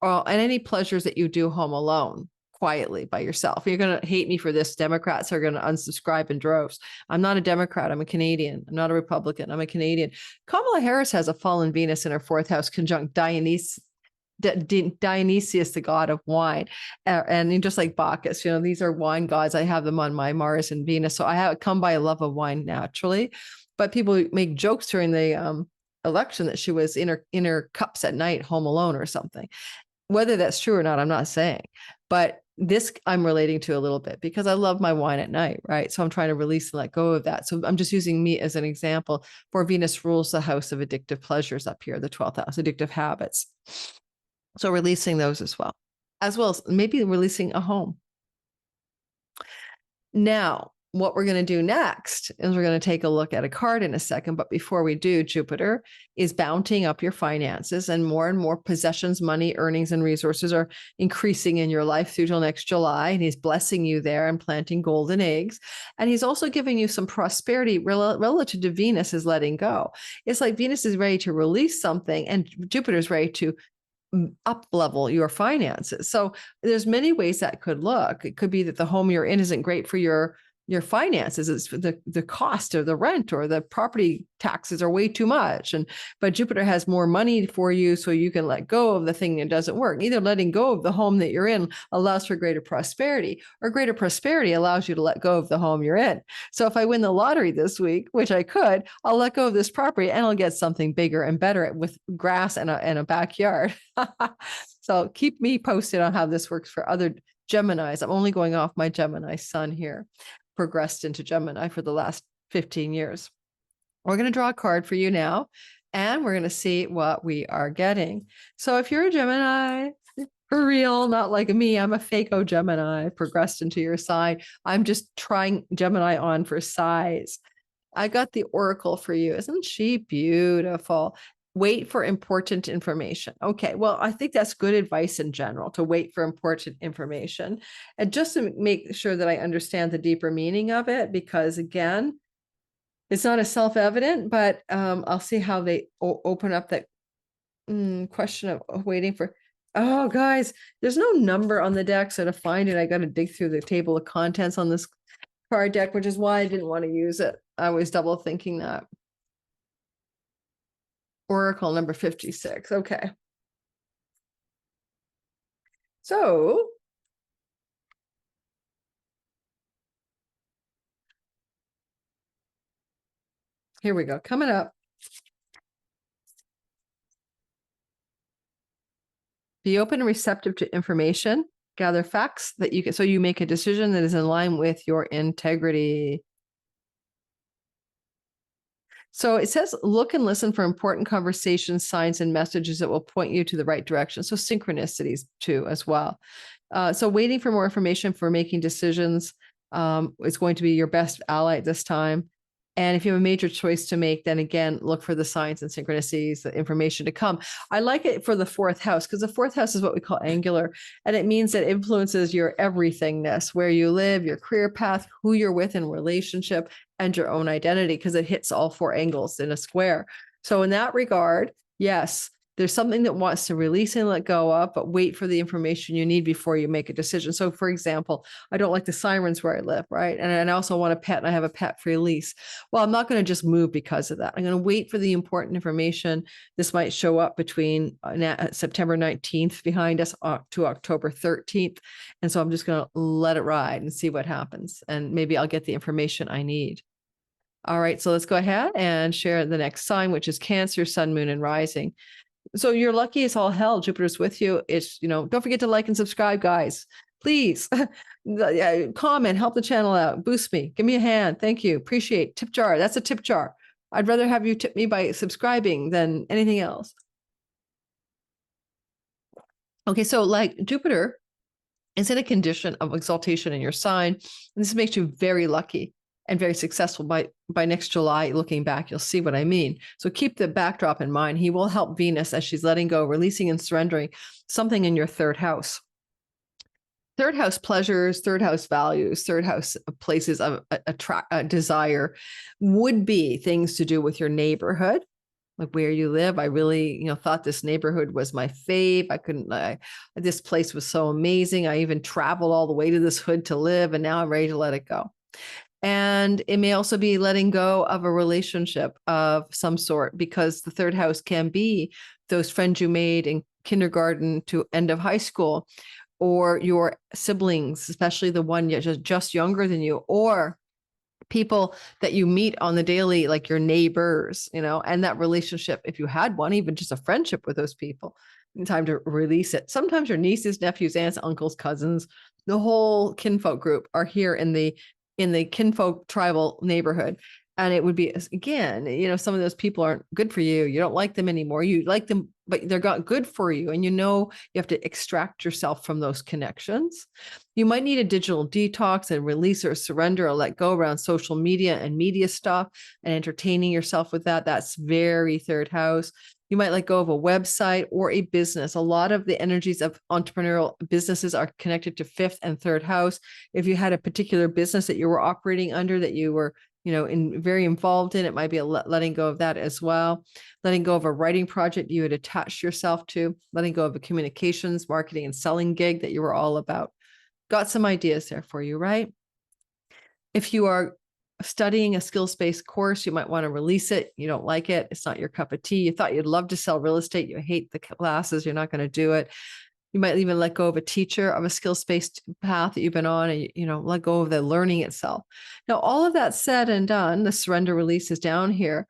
And any pleasures that you do home alone, quietly by yourself. You're going to hate me for this. Democrats are going to unsubscribe in droves. I'm not a Democrat. I'm a Canadian. I'm not a Republican. I'm a Canadian. Kamala Harris has a fallen Venus in her fourth house conjunct Dionysius, the god of wine. And just like Bacchus, these are wine gods. I have them on my Mars and Venus. So I have come by a love of wine naturally. But people make jokes during the election that she was in her cups at night, home alone or something. Whether that's true or not, I'm not saying. But this I'm relating to a little bit because I love my wine at night, right? So I'm trying to release and let go of that. So I'm just using me as an example for Venus rules the house of addictive pleasures up here, the 12th house, addictive habits. So releasing those as well as maybe releasing a home. Now, what we're going to do next is we're going to take a look at a card in a second. But before we do, Jupiter is bounting up your finances, and more possessions, money, earnings, and resources are increasing in your life through till next July. And he's blessing you there and planting golden eggs. And he's also giving you some prosperity relative to Venus is letting go. It's like Venus is ready to release something and Jupiter is ready to up level your finances. So there's many ways that could look. It could be that the home you're in isn't great for your finances. It's the cost of the rent or the property taxes are way too much. But Jupiter has more money for you, so you can let go of the thing that doesn't work. Either letting go of the home that you're in allows for greater prosperity, or greater prosperity allows you to let go of the home you're in. So if I win the lottery this week, which I could, I'll let go of this property and I'll get something bigger and better with grass and a backyard. So keep me posted on how this works for other Geminis. I'm only going off my Gemini sun here. Progressed into Gemini for the last 15 years. We're going to draw a card for you now, and we're going to see what we are getting. So if you're a Gemini, for real, not like me, I'm a fake-o Gemini, progressed into your sign. I'm just trying Gemini on for size. I got the Oracle for you. Isn't she beautiful? Wait for important information. Okay, well, I think that's good advice in general, to wait for important information. And just to make sure that I understand the deeper meaning of it, because again, it's not as self-evident, but I'll see how they open up that question of waiting for, oh, guys, there's no number on the deck, so to find it, I got to dig through the table of contents on this card deck, which is why I didn't want to use it. I was double thinking that. Oracle number 56. Okay. So here we go. Coming up. Be open and receptive to information. Gather facts that you can, so you make a decision that is in line with your integrity. So it says, look and listen for important conversations, signs, and messages that will point you to the right direction. So synchronicities too, as well. So waiting for more information for making decisions is going to be your best ally at this time. And if you have a major choice to make, then again, look for the signs and synchronicities, the information to come. I like it for the fourth house, because the fourth house is what we call angular. And it means that it influences your everythingness, where you live, your career path, who you're with in relationship, and your own identity, because it hits all four angles in a square. So in that regard, yes, there's something that wants to release and let go of, but wait for the information you need before you make a decision. So for example, I don't like the sirens where I live, right? And I also want a pet, and I have a pet-free lease. Well, I'm not going to just move because of that. I'm going to wait for the important information. This might show up between September 19th behind us to October 13th. And so I'm just going to let it ride and see what happens. And maybe I'll get the information I need. All right, so let's go ahead and share the next sign, which is Cancer, Sun, Moon, and Rising. So you're lucky as all hell. Jupiter's with you. It's, don't forget to like and subscribe, guys. Please comment, help the channel out, boost me, give me a hand. Thank you. Appreciate tip jar. That's a tip jar. I'd rather have you tip me by subscribing than anything else. Okay, so like Jupiter is in a condition of exaltation in your sign, and this makes you very lucky. and very successful. By next July, looking back, you'll see what I mean. So keep the backdrop in mind. He will help Venus as she's letting go, releasing and surrendering something in your third house. Third house pleasures, third house values, third house places of desire would be things to do with your neighborhood, like where you live. I really, thought this neighborhood was my fave. This place was so amazing. I even traveled all the way to this hood to live, and now I'm ready to let it go. And it may also be letting go of a relationship of some sort, because the third house can be those friends you made in kindergarten to end of high school, or your siblings, especially the one just younger than you, or people that you meet on the daily, like your neighbors, and that relationship, if you had one, even just a friendship with those people, time to release it. Sometimes your nieces, nephews, aunts, uncles, cousins, the whole kinfolk group are here in the kinfolk tribal neighborhood. And it would be, again, some of those people aren't good for you. You don't like them anymore. You like them, but they're not good for you. And you have to extract yourself from those connections. You might need a digital detox and release or surrender or let go around social media and media stuff and entertaining yourself with that. That's very third house. You might let go of a website or a business. A lot of the energies of entrepreneurial businesses are connected to fifth and third house. If you had a particular business that you were operating under that you were very involved in, it might be letting go of that as well. Letting go of a writing project you had attached yourself to, letting go of a communications, marketing, and selling gig that you were all about. Got some ideas there for you, right? If you are studying a skills-based course, you might want to release it. You don't like it. It's not your cup of tea. You thought you'd love to sell real estate. You hate the classes. You're not going to do it. You might even let go of a teacher of a skills-based path that you've been on, and let go of the learning itself. Now, all of that said and done, the surrender release is down here.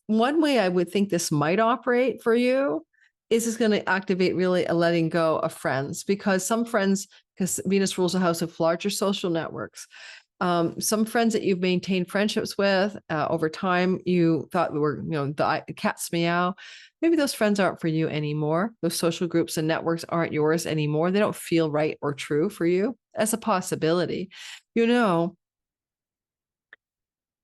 One way I would think this might operate for you is it's going to activate really a letting go of friends, because some friends, because Venus rules a house of larger social networks. Some friends that you've maintained friendships with over time, you thought were, the cat's meow. Maybe those friends aren't for you anymore. Those social groups and networks aren't yours anymore. They don't feel right or true for you. That's a possibility.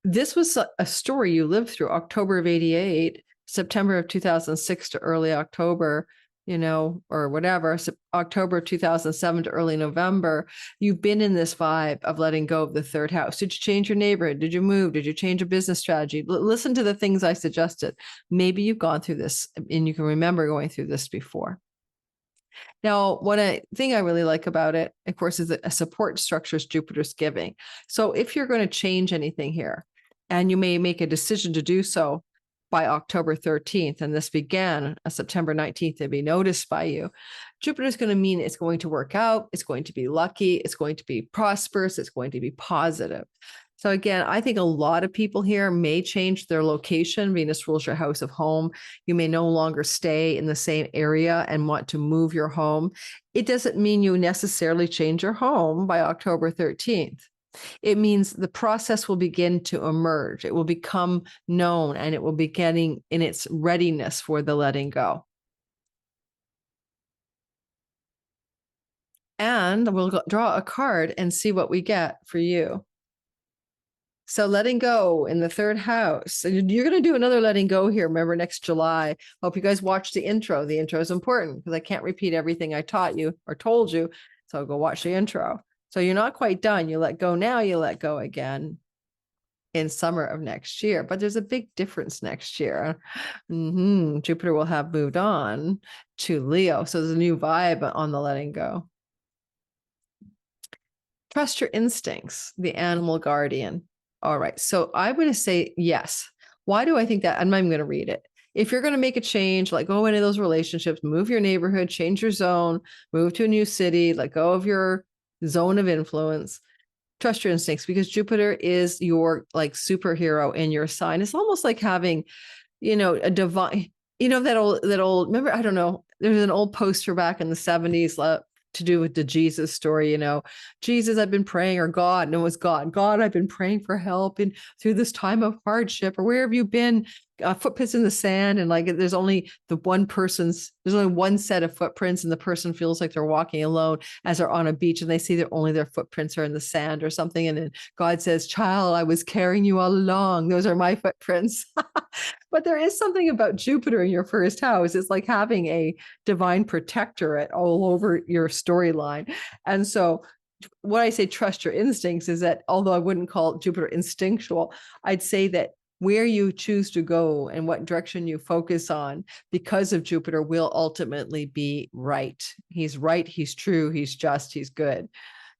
This was a story you lived through October of 88, September of 2006 to early October, or whatever, October 2007 to early November. You've been in this vibe of letting go of the third house. Did you change your neighborhood? Did you move? Did you change your business strategy? Listen to the things I suggested. Maybe you've gone through this and you can remember going through this before. Now, one thing I really like about it, of course, is a support structure is Jupiter's giving. So if you're going to change anything here, and you may make a decision to do so by October 13th, and this began on September 19th to be noticed by you, Jupiter is going to mean it's going to work out, it's going to be lucky, it's going to be prosperous, it's going to be positive. So again, I think a lot of people here may change their location. Venus rules your house of home. You may no longer stay in the same area and want to move your home. It doesn't mean you necessarily change your home by October 13th. It means the process will begin to emerge. It will become known, and it will be getting in its readiness for the letting go. And we'll draw a card and see what we get for you. So letting go in the third house. You're going to do another letting go here. Remember, next July. Hope you guys watch the intro. The intro is important because I can't repeat everything I taught you or told you. So go watch the intro. So you're not quite done. You let go now, you let go again in summer of next year. But there's a big difference next year. Jupiter will have moved on to Leo. So there's a new vibe on the letting go. Trust your instincts, the animal guardian. All right. So I'm going to say yes. Why do I think that? I'm not even going to read it. If you're going to make a change, like go into those relationships, move your neighborhood, change your zone, move to a new city, let go of your zone of influence, trust your instincts, because Jupiter is your superhero in your sign. It's almost like having, a divine, that old, remember, I don't know, there's an old poster back in the 70s to do with the Jesus story, Jesus, I've been praying, or God, no, it was God, I've been praying for help through this time of hardship, or where have you been? footprints in the sand, and like there's only there's only one set of footprints, and the person feels like they're walking alone as they're on a beach, and they see that only their footprints are in the sand or something. And then God says, child, I was carrying you all along. Those are my footprints. But there is something about Jupiter in your first house. It's like having a divine protectorate all over your storyline. And so what I say, trust your instincts, is that although I wouldn't call Jupiter instinctual, I'd say that where you choose to go and what direction you focus on because of Jupiter will ultimately be right. He's right, he's true, he's just, he's good,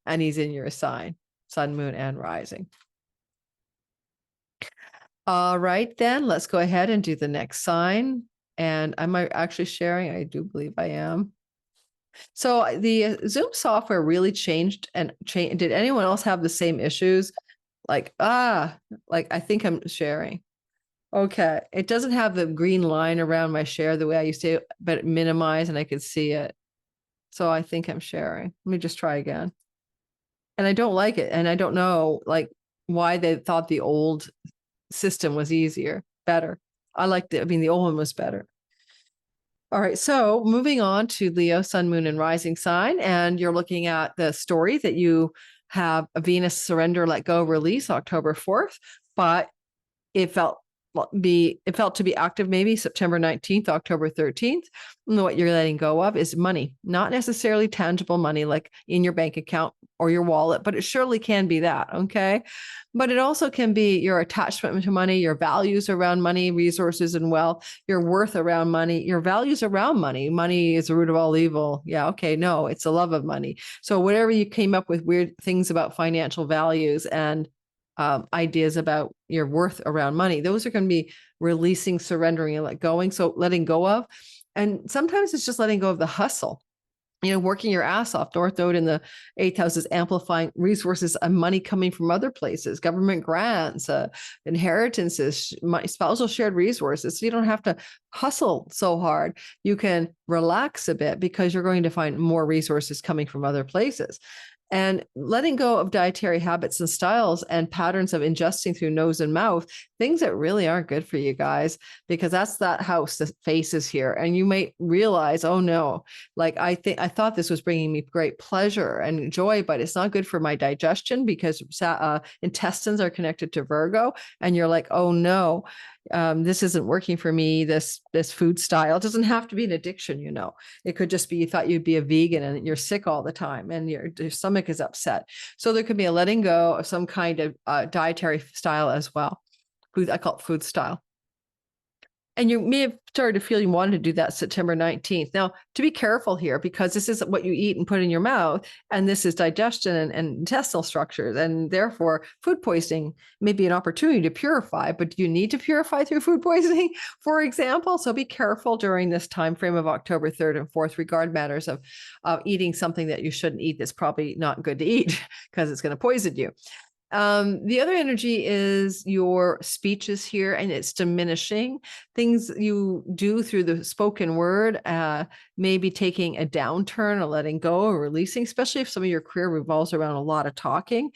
and he's in your sign, sun, moon, and rising. All right, then let's go ahead and do the next sign. And am I actually sharing? I do believe I am. So the Zoom software really changed and changed. Did anyone else have the same issues? Like, I think I'm sharing. Okay. It doesn't have the green line around my share the way I used to, but it minimized and I could see it. So I think I'm sharing. Let me just try again. And I don't like it. And I don't know like why they thought the old system was better. The old one was better. All right. So moving on to Leo, sun, moon, and rising sign. And you're looking at the story that you have a Venus surrender, let go, release October 4th, but it felt to be active maybe September 19th, October 13th. And what you're letting go of is money, not necessarily tangible money like in your bank account or your wallet, but it surely can be that. Okay. But it also can be your attachment to money, your values around money, resources, and wealth, your worth around money, your values around money. Money is the root of all evil. Yeah. Okay. No, it's the love of money. So whatever you came up with weird things about financial values and ideas about your worth around money, those are going to be releasing, surrendering, and letting go of. And sometimes it's just letting go of the hustle, working your ass off. North Node in the 8th house is amplifying resources and money coming from other places, government grants, inheritances, spousal shared resources. So you don't have to hustle so hard. You can relax a bit because you're going to find more resources coming from other places. And letting go of dietary habits and styles and patterns of ingesting through nose and mouth, things that really aren't good for you guys, because that's that house that faces here. And you might realize, oh no, like I thought this was bringing me great pleasure and joy, but it's not good for my digestion because intestines are connected to Virgo. And you're like, oh no, this isn't working for me. This food style, it doesn't have to be an addiction. It could just be you thought you'd be a vegan and you're sick all the time and your stomach is upset. So there could be a letting go of some kind of dietary style as well. I call it food style. And you may have started to feel you wanted to do that September 19th. Now, to be careful here, because this is what you eat and put in your mouth, and this is digestion and intestinal structures, and therefore food poisoning may be an opportunity to purify, but do you need to purify through food poisoning, for example? So be careful during this time frame of October 3rd and 4th, regard matters of eating something that you shouldn't eat that's probably not good to eat because it's going to poison you. The other energy is your speeches here, and it's diminishing. Things you do through the spoken word, maybe taking a downturn or letting go or releasing, especially if some of your career revolves around a lot of talking.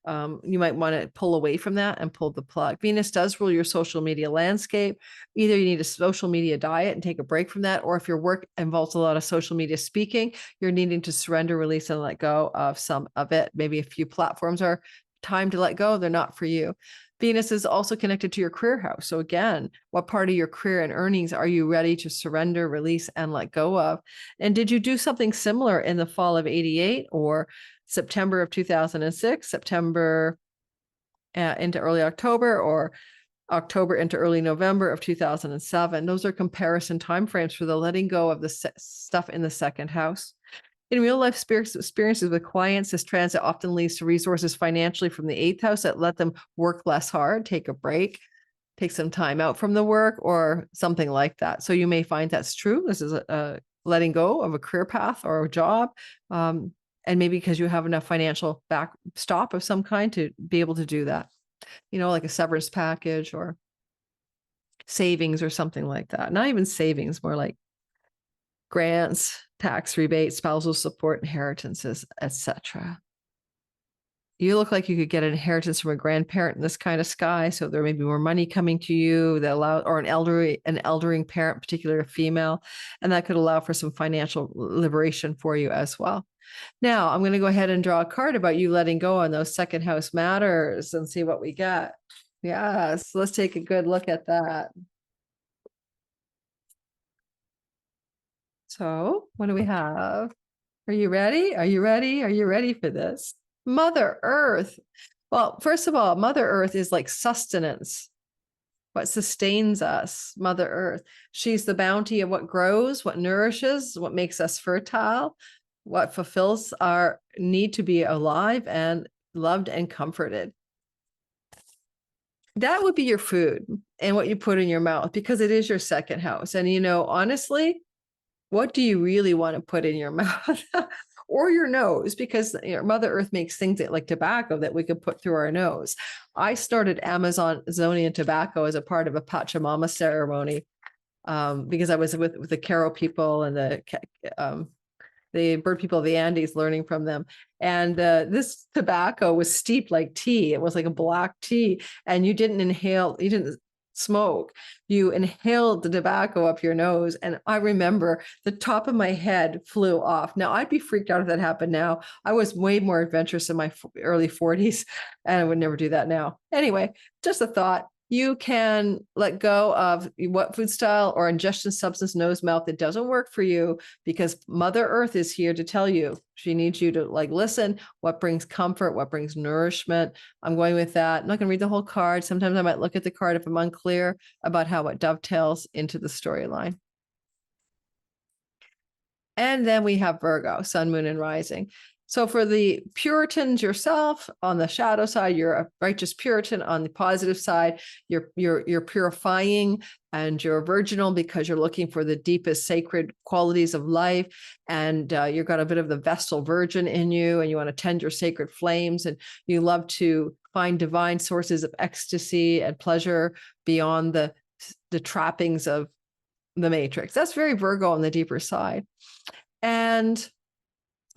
You might want to pull away from that and pull the plug. Venus does rule your social media landscape. Either you need a social media diet and take a break from that, or if your work involves a lot of social media speaking, you're needing to surrender, release, and let go of some of it. Maybe a few platforms are time to let go. They're not for you. Venus is also connected to your career house. So again, what part of your career and earnings are you ready to surrender, release, and let go of? And did you do something similar in the fall of 88 or September of 2006, September into early October, or October into early November of 2007? Those are comparison timeframes for the letting go of the stuff in the second house. In real life experiences with clients, this transit often leads to resources financially from the 8th house that let them work less hard, take a break, take some time out from the work, or something like that. So you may find that's true. This is a letting go of a career path or a job. And maybe because you have enough financial backstop of some kind to be able to do that, like a severance package or savings or something like that. Not even savings, more like grants, tax rebates, spousal support, inheritances, etc. you look like you could get an inheritance from a grandparent in this kind of sky. So there may be more money coming to you that allow, or an eldering parent, particularly a female, and that could allow for some financial liberation for you as well. Now I'm going to go ahead and draw a card about you letting go on those second house matters and see what we get. Yes, let's take a good look at that. So what do we have? Are you ready? Are you ready? Are you ready for this? Mother Earth. Well, first of all, Mother Earth is like sustenance, what sustains us, Mother Earth. She's the bounty of what grows, what nourishes, what makes us fertile, what fulfills our need to be alive and loved and comforted. That would be your food and what you put in your mouth, because it is your second house. And, you know, honestly, what do you really want to put in your mouth or your nose? Because, you know, Mother Earth makes things like tobacco that we could put through our nose. I started Amazonian tobacco as a part of a Pachamama ceremony because I was with the Carol people and the bird people of the Andes, learning from them. And this tobacco was steeped like tea. It was like a black tea, and you didn't inhale, you didn't smoke, you inhaled the tobacco up your nose. And I remember the top of my head flew off. Now I'd be freaked out if that happened now. I was way more adventurous in my early 40s, and I would never do that now. Anyway, just a thought. You can let go of what food style or ingestion substance, nose, mouth, that doesn't work for you, because Mother Earth is here to tell you. She needs you to listen, what brings comfort, what brings nourishment. I'm going with that. I'm not going to read the whole card. Sometimes I might look at the card if I'm unclear about how it dovetails into the storyline. And then we have Virgo, sun, moon, and rising. So for the Puritans yourself, on the shadow side, you're a righteous Puritan. On the positive side, you're purifying and you're virginal, because you're looking for the deepest sacred qualities of life. And you've got a bit of the Vestal Virgin in you, and you want to tend your sacred flames, and you love to find divine sources of ecstasy and pleasure beyond the trappings of the matrix. That's very Virgo on the deeper side. And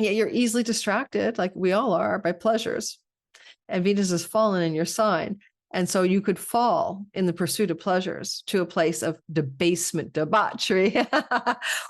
yeah, you're easily distracted, like we all are, by pleasures. And Venus has fallen in your sign. And so you could fall in the pursuit of pleasures to a place of debasement, debauchery,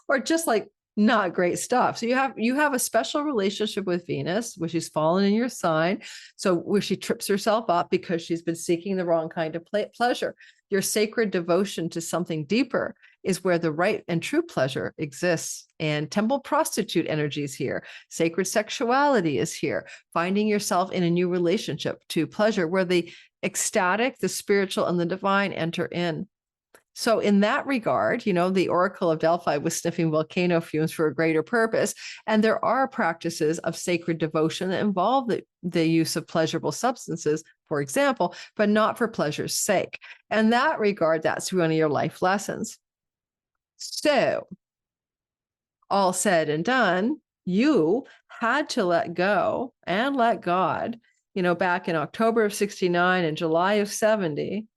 or just not great stuff. So you have a special relationship with Venus, which she's fallen in your sign. So where she trips herself up because she's been seeking the wrong kind of pleasure. Your sacred devotion to something deeper is where the right and true pleasure exists. And temple prostitute energy is here. Sacred sexuality is here. Finding yourself in a new relationship to pleasure, where the ecstatic, the spiritual, and the divine enter in. So in that regard, the Oracle of Delphi was sniffing volcano fumes for a greater purpose. And there are practices of sacred devotion that involve the use of pleasurable substances, for example, but not for pleasure's sake. In that regard, that's one of your life lessons. So all said and done, you had to let go and let God, back in October of 69 and July of 70,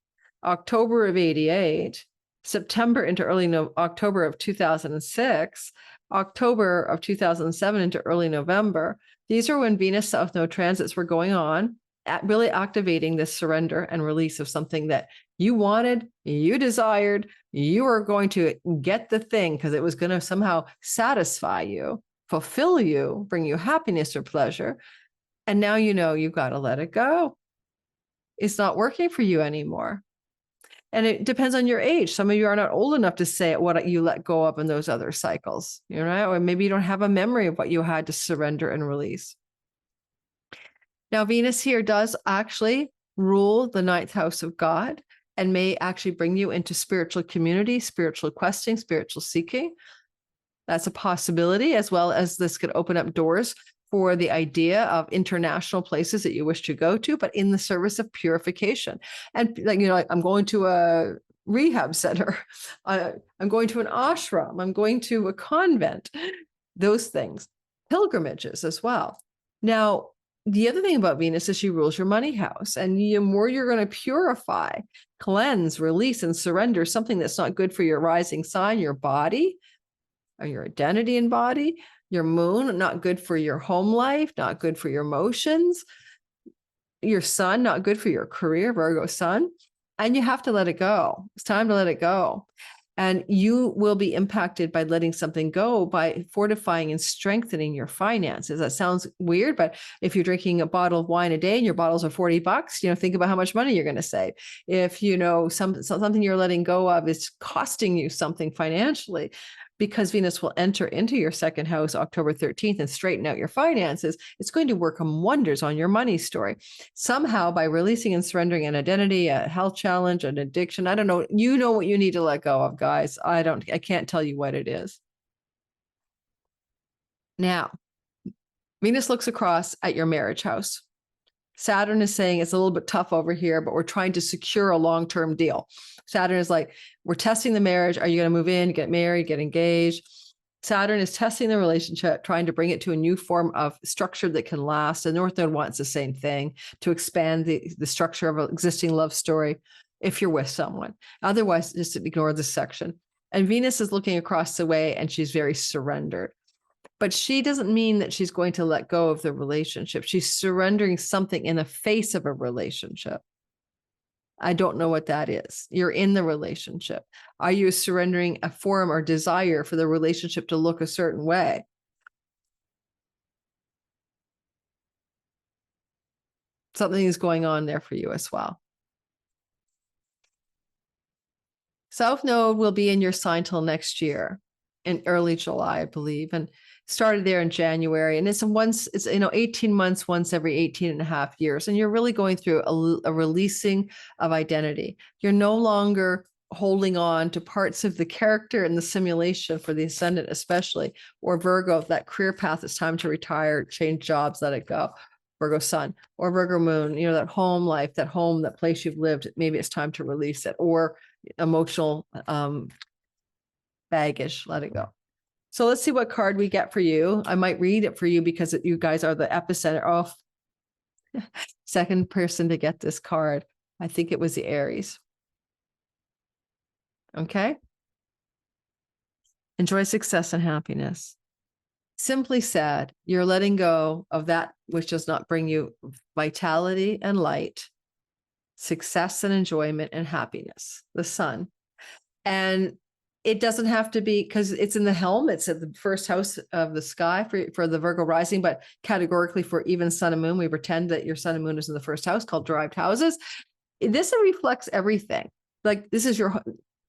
October of 88, September into early October of 2006, October of 2007 into early November. These are when Venus South Node transits were going on, really activating this surrender and release of something that you wanted, you desired, you were going to get the thing because it was going to somehow satisfy you, fulfill you, bring you happiness or pleasure. And now you've got to let it go. It's not working for you anymore. And it depends on your age. Some of you are not old enough to say what you let go of in those other cycles, or maybe you don't have a memory of what you had to surrender and release. Now, Venus here does actually rule the ninth house of God and may actually bring you into spiritual community, spiritual questing, spiritual seeking. That's a possibility, as well as this could open up doors for the idea of international places that you wish to go to, but in the service of purification. And I'm going to a rehab center. I'm going to an ashram. I'm going to a convent. Those things. Pilgrimages as well. Now, the other thing about Venus is she rules your money house. And the more you're going to purify, cleanse, release, and surrender something that's not good for your rising sign, your body, or your identity and body, your moon, not good for your home life, not good for your emotions, your sun, not good for your career, Virgo sun. And you have to let it go. It's time to let it go. And you will be impacted by letting something go by fortifying and strengthening your finances. That sounds weird, but if you're drinking a bottle of wine a day and your bottles are $40, think about how much money you're going to save. If something you're letting go of is costing you something financially, because Venus will enter into your second house October 13th and straighten out your finances, it's going to work wonders on your money story. Somehow, by releasing and surrendering an identity, a health challenge, an addiction, I don't know, you know what you need to let go of, guys. I can't tell you what it is. Now, Venus looks across at your marriage house. Saturn is saying it's a little bit tough over here, but we're trying to secure a long-term deal. Saturn is like, we're testing the marriage. Are you going to move in, get married, get engaged? Saturn is testing the relationship, trying to bring it to a new form of structure that can last. The North Node wants the same thing, to expand the structure of an existing love story if you're with someone. Otherwise, just ignore this section. And Venus is looking across the way and she's very surrendered. But she doesn't mean that she's going to let go of the relationship. She's surrendering something in the face of a relationship. I don't know what that is. You're in the relationship. Are you surrendering a form or desire for the relationship to look a certain way? Something is going on there for you as well. South Node will be in your sign till next year, in early July, I believe, and started there in January. And it's 18 months, once every 18 and a half years. And you're really going through a releasing of identity. You're no longer holding on to parts of the character and the simulation for the ascendant, especially, or Virgo, that career path. It's time to retire, change jobs, let it go. Virgo sun or Virgo moon, that home life, that home, that place you've lived, maybe it's time to release it, or emotional baggage, let it go. So let's see what card we get for you. I might read it for you because you guys are the epicenter. Oh, second person to get this card. I think it was the Aries. Okay. Enjoy success and happiness. Simply said, you're letting go of that which does not bring you vitality and light, success and enjoyment and happiness, the sun. And it doesn't have to be, because it's in the helm, it's at the first house of the sky for the Virgo rising, but categorically for even sun and moon, we pretend that your sun and moon is in the first house, called derived houses. This reflects everything. Like, this is your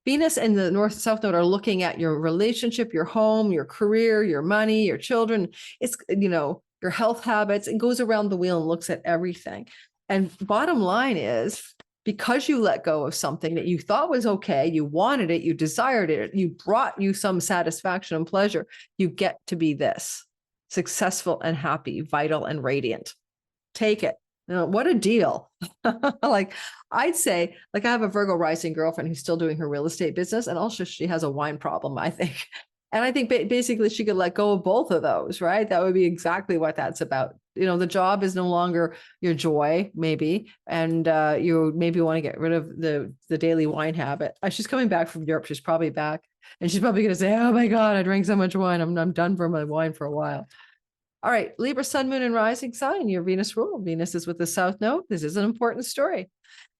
Venus and the North South Node are looking at your relationship, your home, your career, your money, your children. It's, your health habits. It goes around the wheel and looks at everything. And bottom line is, because you let go of something that you thought was okay, you wanted it, you desired it, you brought you some satisfaction and pleasure, you get to be this successful and happy, vital and radiant. Take it. What a deal. Like, I'd say, I have a Virgo rising girlfriend who's still doing her real estate business, and also she has a wine problem, I think. And I think basically she could let go of both of those, right? That would be exactly what that's about. The job is no longer your joy, maybe, and you maybe want to get rid of the daily wine habit. She's coming back from Europe. She's probably back, and she's probably going to say, "Oh my God, I drank so much wine. I'm done for my wine for a while." All right, Libra, sun, moon, and rising sign, your Venus rule. Venus is with the South Node. This is an important story.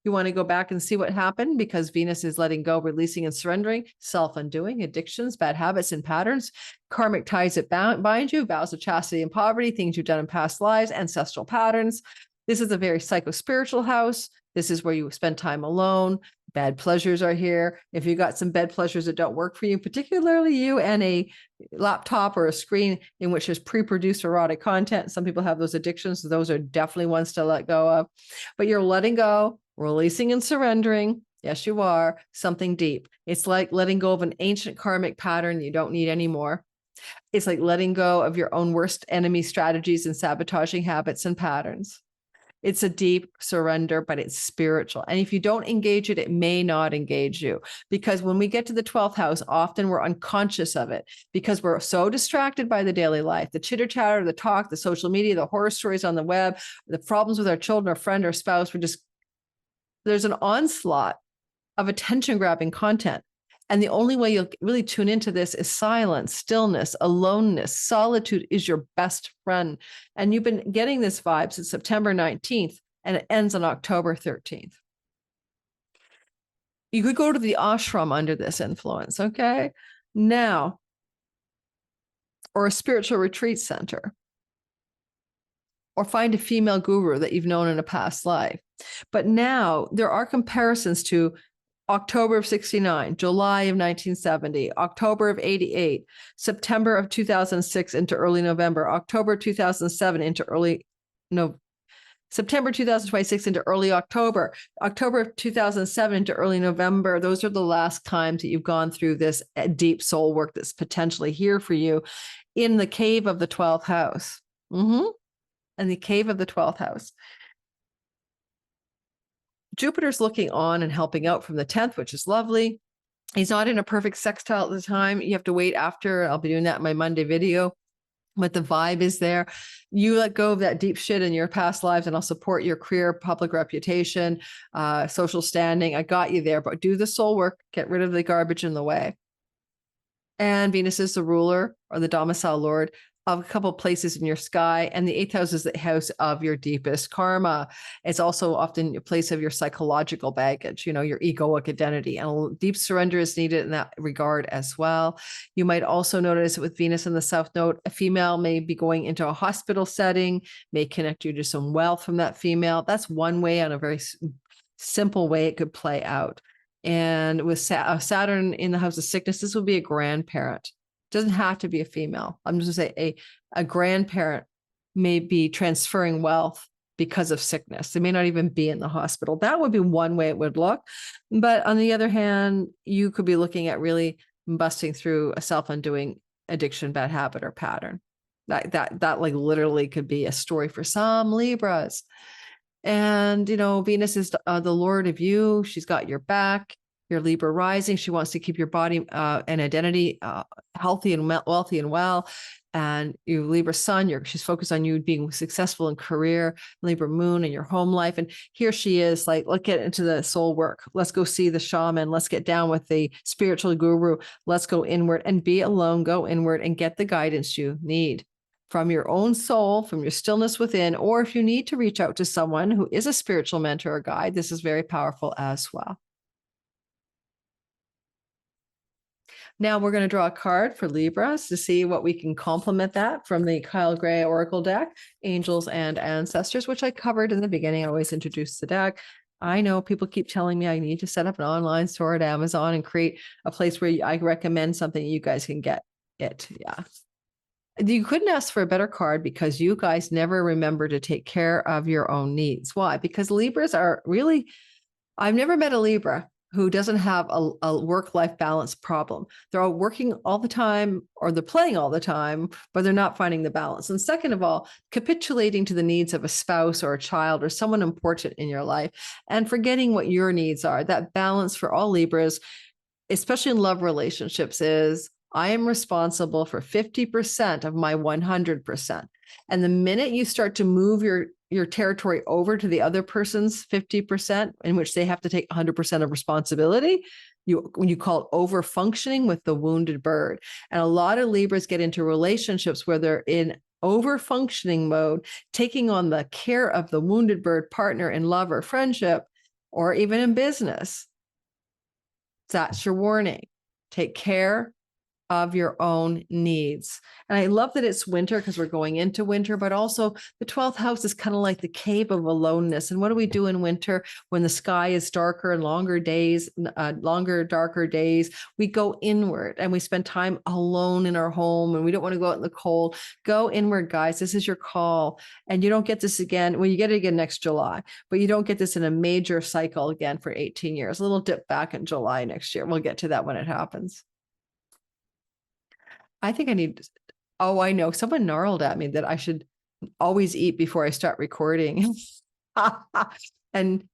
You want to go back and see what happened, because Venus is letting go, releasing and surrendering, self-undoing, addictions, bad habits and patterns, karmic ties that bind you, vows of chastity and poverty, things you've done in past lives, ancestral patterns. This is a very psycho-spiritual house. This is where you spend time alone. Bad pleasures are here. If you got some bad pleasures that don't work for you, particularly you and a laptop or a screen in which there's pre-produced erotic content, some people have those addictions. So those are definitely ones to let go of. But you're letting go, releasing and surrendering. Yes, you are. Something deep. It's like letting go of an ancient karmic pattern you don't need anymore. It's like letting go of your own worst enemy strategies and sabotaging habits and patterns. It's a deep surrender, but it's spiritual. And if you don't engage it, it may not engage you. Because when we get to the 12th house, often we're unconscious of it because we're so distracted by the daily life, the chitter chatter, the talk, the social media, the horror stories on the web, the problems with our children, our friend, our spouse. There's an onslaught of attention grabbing content. And the only way you'll really tune into this is silence, stillness, aloneness. Solitude is your best friend. And you've been getting this vibe since September 19th, and it ends on October 13th. You could go to the ashram under this influence, okay? Now, or a spiritual retreat center, or find a female guru that you've known in a past life. But now there are comparisons to October of 69, July of 1970, October of 88, September of 2006 into early November, October 2007 into early no, September 2026 into early October, October of 2007 into early November. Those are the last times that you've gone through this deep soul work that's potentially here for you in the cave of the 12th house. And the cave of the 12th house. Jupiter's looking on and helping out from the 10th, which is lovely. He's not in a perfect sextile at the time. You have to wait after. I'll be doing that in my Monday video. But the vibe is there. You let go of that deep shit in your past lives, and I'll support your career, public reputation, social standing. I got you there, but do the soul work. Get rid of the garbage in the way. And Venus is the ruler or the domicile lord of a couple of places in your sky. And the 8th house is the house of your deepest karma. It's also often a place of your psychological baggage, your egoic identity. And deep surrender is needed in that regard as well. You might also notice with Venus in the South Node, a female may be going into a hospital setting, may connect you to some wealth from that female. That's one way, on a very simple way it could play out. And with Saturn in the house of sickness, this would be a grandparent. Doesn't have to be a female. I'm just going to say a grandparent may be transferring wealth because of sickness. They may not even be in the hospital. That would be one way it would look. But on the other hand, you could be looking at really busting through a self-undoing addiction, bad habit, or pattern. That like literally could be a story for some Libras. And, Venus is the Lord of you. She's got your back. Your Libra rising. She wants to keep your body and identity healthy and wealthy and well. And your Libra sun, she's focused on you being successful in career, Libra moon, and your home life. And here she is like, let's get into the soul work. Let's go see the shaman. Let's get down with the spiritual guru. Let's go inward and be alone, go inward and get the guidance you need from your own soul, from your stillness within. Or if you need to reach out to someone who is a spiritual mentor or guide, this is very powerful as well. Now we're going to draw a card for Libras to see what we can complement that from the Kyle Gray Oracle deck, Angels and Ancestors, which I covered in the beginning. I always introduced the deck. I know people keep telling me I need to set up an online store at Amazon and create a place where I recommend something you guys can get it. Yeah. You couldn't ask for a better card because you guys never remember to take care of your own needs. Why? Because Libras are really, I've never met a Libra who doesn't have a work-life balance problem. They're all working all the time, or they're playing all the time, but they're not finding the balance. And second of all, capitulating to the needs of a spouse or a child or someone important in your life and forgetting what your needs are. That balance for all Libras, especially in love relationships, is I am responsible for 50% of my 100%. And the minute you start to move your territory over to the other person's 50%, in which they have to take 100% of responsibility, you call it over functioning with the wounded bird. And a lot of Libras get into relationships where they're in over functioning mode, taking on the care of the wounded bird partner in love or friendship, or even in business. That's your warning. Take care of your own needs. And I love that it's winter because we're going into winter, but also the 12th house is kind of like the cave of aloneness. And what do we do in winter when the sky is darker and longer, darker days? We go inward and we spend time alone in our home, and we don't want to go out in the cold. Go inward, guys. This is your call. And you don't get this again. Well, you get it again next July, but you don't get this in a major cycle again for 18 years. A little dip back in July next year. We'll get to that when it happens. I think I need, I know, someone gnarled at me that I should always eat before I start recording. And,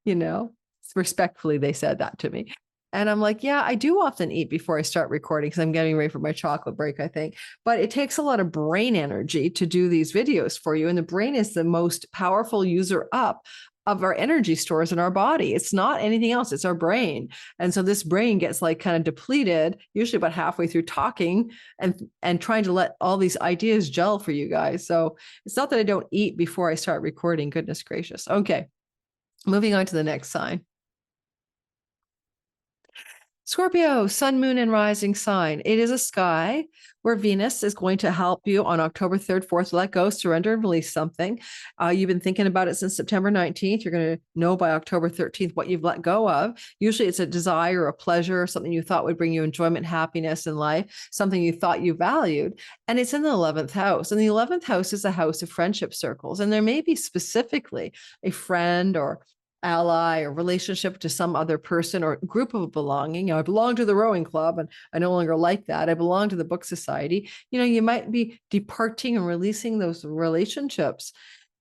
respectfully, they said that to me. And I'm like, yeah, I do often eat before I start recording because I'm getting ready for my chocolate break, I think. But it takes a lot of brain energy to do these videos for you. And the brain is the most powerful user up of our energy stores in our body. It's not anything else. It's our brain. And so this brain gets like kind of depleted, usually about halfway through talking and trying to let all these ideas gel for you guys. So it's not that I don't eat before I start recording. Goodness gracious. Okay. Moving on to the next sign. Scorpio, sun, moon, and rising sign. It is a sky where Venus is going to help you on October 3rd, 4th, let go, surrender, and release something. You've been thinking about it since September 19th. You're going to know by October 13th what you've let go of. Usually it's a desire, a pleasure, something you thought would bring you enjoyment, happiness in life, something you thought you valued. And it's in the 11th house. And the 11th house is a house of friendship circles. And there may be specifically a friend or ally or relationship to some other person or group of belonging. I belong to the rowing club and I no longer like that. I belong to the book society. You might be departing and releasing those relationships.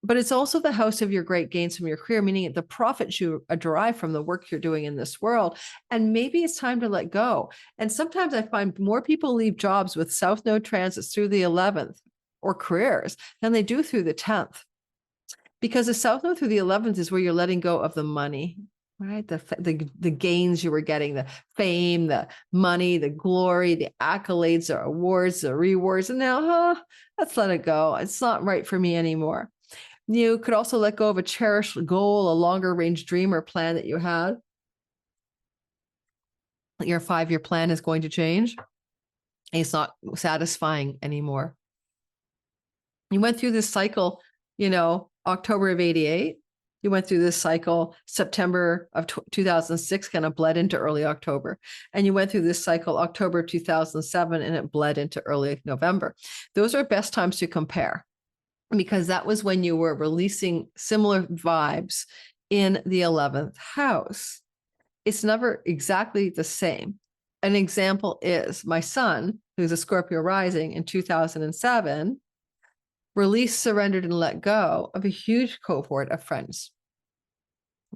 But it's also the house of your great gains from your career, meaning the profits you derive from the work you're doing in this world. And maybe it's time to let go. And sometimes I find more people leave jobs with South Node transits through the 11th or careers than they do through the 10th. Because the South Node through the 11th is where you're letting go of the money, right? The gains you were getting, the fame, the money, the glory, the accolades, the awards, the rewards. And now, let's let it go. It's not right for me anymore. You could also let go of a cherished goal, a longer range dream or plan that you had. Your 5-year plan is going to change. It's not satisfying anymore. You went through this cycle, October of 88. You went through this cycle, September of 2006, kind of bled into early October. And you went through this cycle, October 2007, and it bled into early November. Those are best times to compare because that was when you were releasing similar vibes in the 11th house. It's never exactly the same. An example is my son, who's a Scorpio rising in 2007, released, surrendered, and let go of a huge cohort of friends.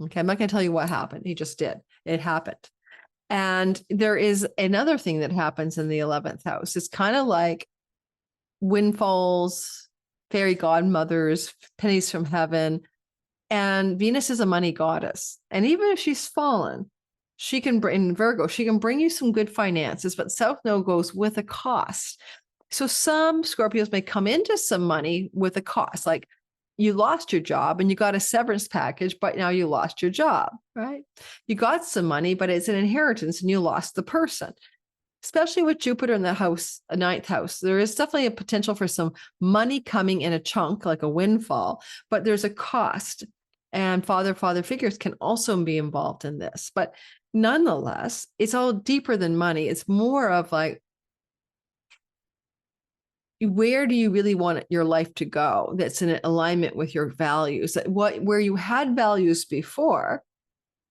Okay, I'm not going to tell you what happened. He just did. It happened. And there is another thing that happens in the 11th house. It's kind of like windfalls, fairy godmothers, pennies from heaven. And Venus is a money goddess. And even if she's fallen, she can bring in Virgo, she can bring you some good finances, but South Node goes with a cost. So some Scorpios may come into some money with a cost, like you lost your job and you got a severance package, but now you lost your job, right? You got some money, but it's an inheritance and you lost the person. Especially with Jupiter in the house, a 9th house, there is definitely a potential for some money coming in a chunk, like a windfall, but there's a cost. And father figures can also be involved in this. But nonetheless, it's all deeper than money. It's more of like, where do you really want your life to go that's in alignment with your values? Where you had values before,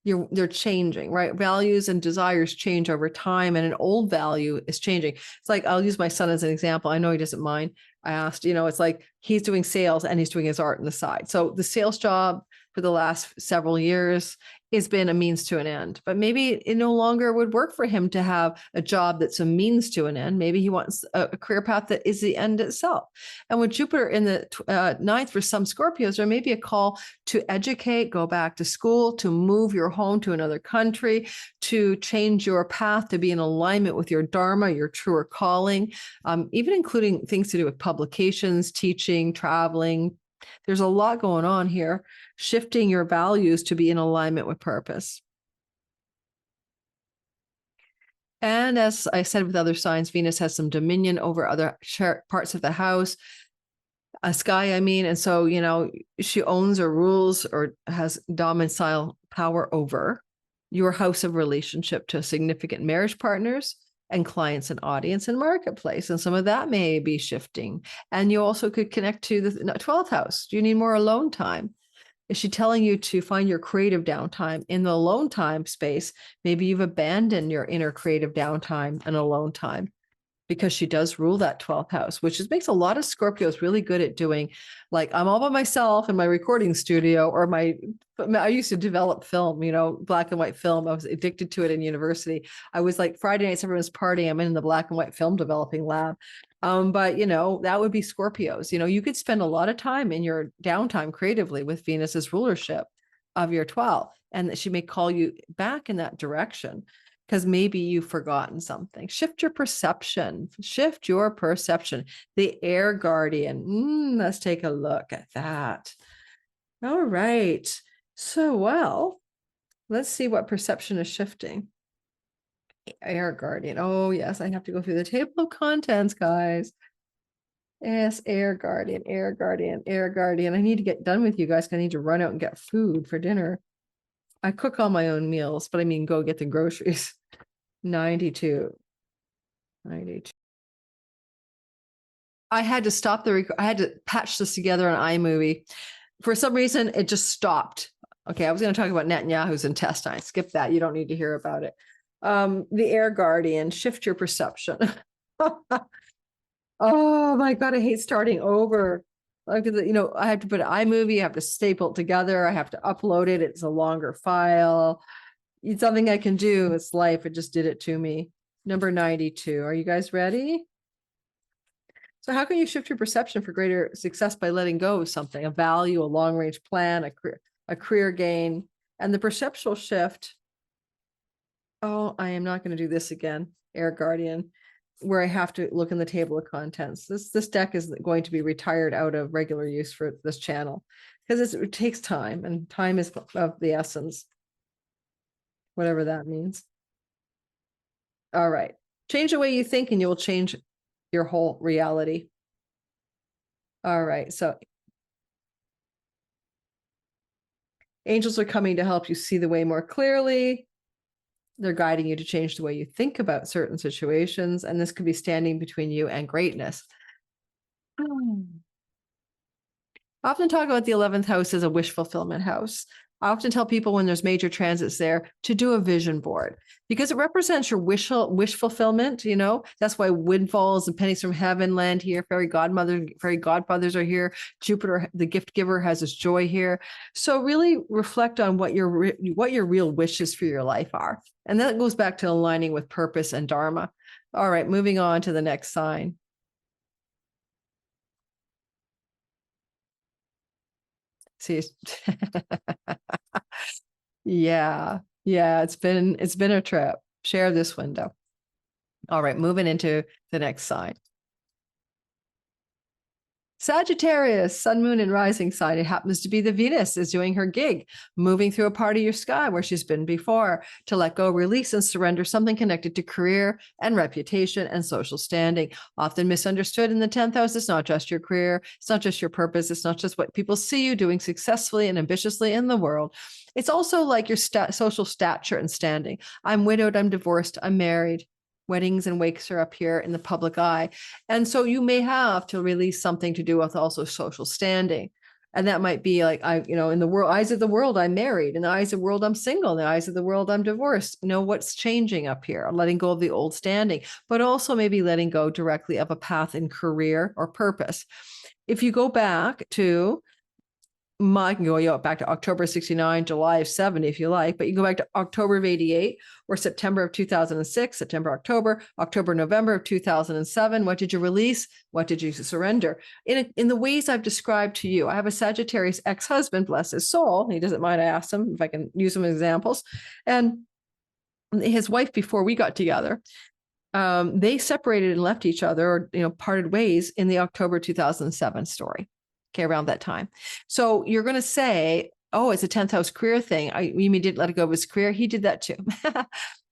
they're changing, right? Values and desires change over time, and an old value is changing. It's like, I'll use my son as an example. I know he doesn't mind. I asked, it's like he's doing sales and he's doing his art on the side. So the sales job for the last several years has been a means to an end, but maybe it no longer would work for him to have a job that's a means to an end. Maybe he wants a career path that is the end itself. And with Jupiter in the 9th, for some Scorpios, there may be a call to educate, go back to school, to move your home to another country, to change your path, to be in alignment with your dharma, your truer calling, even including things to do with publications, teaching, traveling. There's a lot going on here, shifting your values to be in alignment with purpose. And as I said with other signs, Venus has some dominion over other parts of the house, a sky, I mean. And so, she owns or rules or has domicile power over your house of relationship to significant marriage partners and clients and audience and marketplace. And some of that may be shifting. And you also could connect to the 12th house. Do you need more alone time? Is she telling you to find your creative downtime in the alone time space? Maybe you've abandoned your inner creative downtime and alone time, because she does rule that 12th house, which makes a lot of Scorpios really good at doing, like, I'm all by myself in my recording studio, or I used to develop film, black and white film. I was addicted to it in university. I was like, Friday nights, everyone's partying, I'm in the black and white film developing lab. But that would be Scorpios. You could spend a lot of time in your downtime creatively with Venus's rulership of your 12th, and that she may call you back in that direction, because maybe you've forgotten something. Shift your perception. The air guardian. Let's take a look at that. All right. So, well, let's see what perception is shifting. Air Guardian. Oh, yes, I have to go through the table of contents, guys. Yes, Air Guardian, Air Guardian, Air Guardian. I need to get done with you guys. I need to run out and get food for dinner. I cook all my own meals, but I mean, go get the groceries. 92. 92. I had to stop I had to patch this together on iMovie. For some reason, it just stopped. Okay, I was going to talk about Netanyahu's intestines. Skip that. You don't need to hear about it. The Air Guardian, shift your perception. Oh my God, I hate starting over. Like, I have to put iMovie, I have to staple it together, I have to upload it. It's a longer file. It's something I can do. It's life. It just did it to me. Number 92. Are you guys ready? So how can you shift your perception for greater success by letting go of something, a value, a long-range plan, a career gain, and the perceptual shift? Oh, I am not going to do this again, Air Guardian, where I have to look in the table of contents. This deck is going to be retired out of regular use for this channel because it takes time, and time is of the essence, whatever that means. All right. Change the way you think and you will change your whole reality. All right. So angels are coming to help you see the way more clearly. They're guiding you to change the way you think about certain situations. And this could be standing between you and greatness. I often talk about the 11th house as a wish fulfillment house. I often tell people when there's major transits there to do a vision board because it represents your wish fulfillment. That's why windfalls and pennies from heaven land here. Fairy godfathers are here. Jupiter, the gift giver, has his joy here. So really reflect on what your real wishes for your life are. And that goes back to aligning with purpose and dharma. All right, moving on to the next sign. See, yeah, it's been a trip. Share this window. All right, moving into the next sign. Sagittarius, sun, moon, and rising sign. It happens to be the Venus is doing her gig, moving through a part of your sky where she's been before to let go, release, and surrender something connected to career and reputation and social standing. Often misunderstood in the 10th house, it's not just your career, it's not just your purpose, it's not just what people see you doing successfully and ambitiously in the world. It's also like your social stature and standing. I'm widowed, I'm divorced, I'm married. Weddings and wakes are up here in the public eye. And so you may have to release something to do with also social standing. And that might be like, in the eyes of the world, I'm married. In the eyes of the world, I'm single. In the eyes of the world, I'm divorced. What's changing up here, letting go of the old standing, but also maybe letting go directly of a path in career or purpose. If you go back to I can go back to October 69, July of 70, if you like, but you can go back to October of 88 or September of 2006, September, October, November of 2007. What did you release? What did you surrender? In the ways I've described to you, I have a Sagittarius ex-husband, bless his soul. He doesn't mind. I asked him if I can use some examples. And his wife, before we got together, they separated and left each other, or, parted ways in the October 2007 story. Okay, around that time. So you're going to say, oh, it's a 10th house career thing. You mean didn't let it go of his career? He did that too.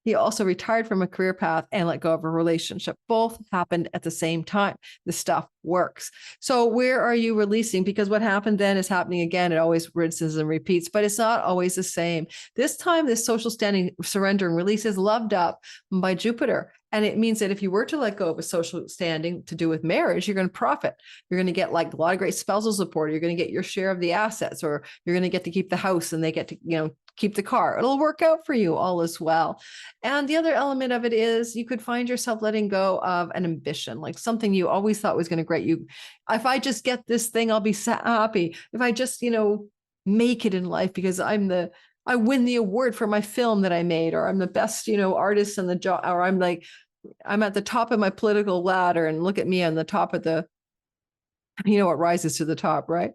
He also retired from a career path and let go of a relationship. Both happened at the same time. The stuff works. So where are you releasing? Because what happened then is happening again. It always rinses and repeats, but it's not always the same. This time, this social standing, surrender, and release is loved up by Jupiter. And it means that if you were to let go of a social standing to do with marriage, you're going to profit. You're going to get like a lot of great spousal support. You're going to get your share of the assets, or you're going to get to keep the house and they get to, keep the car. It'll work out for you all as well. And the other element of it is you could find yourself letting go of an ambition, like something you always thought was going to grant you. If I just get this thing, I'll be happy. If I just, make it in life because I win the award for my film that I made, or I'm the best, artist in the job, or I'm at the top of my political ladder and look at me on the top of the, what rises to the top, right?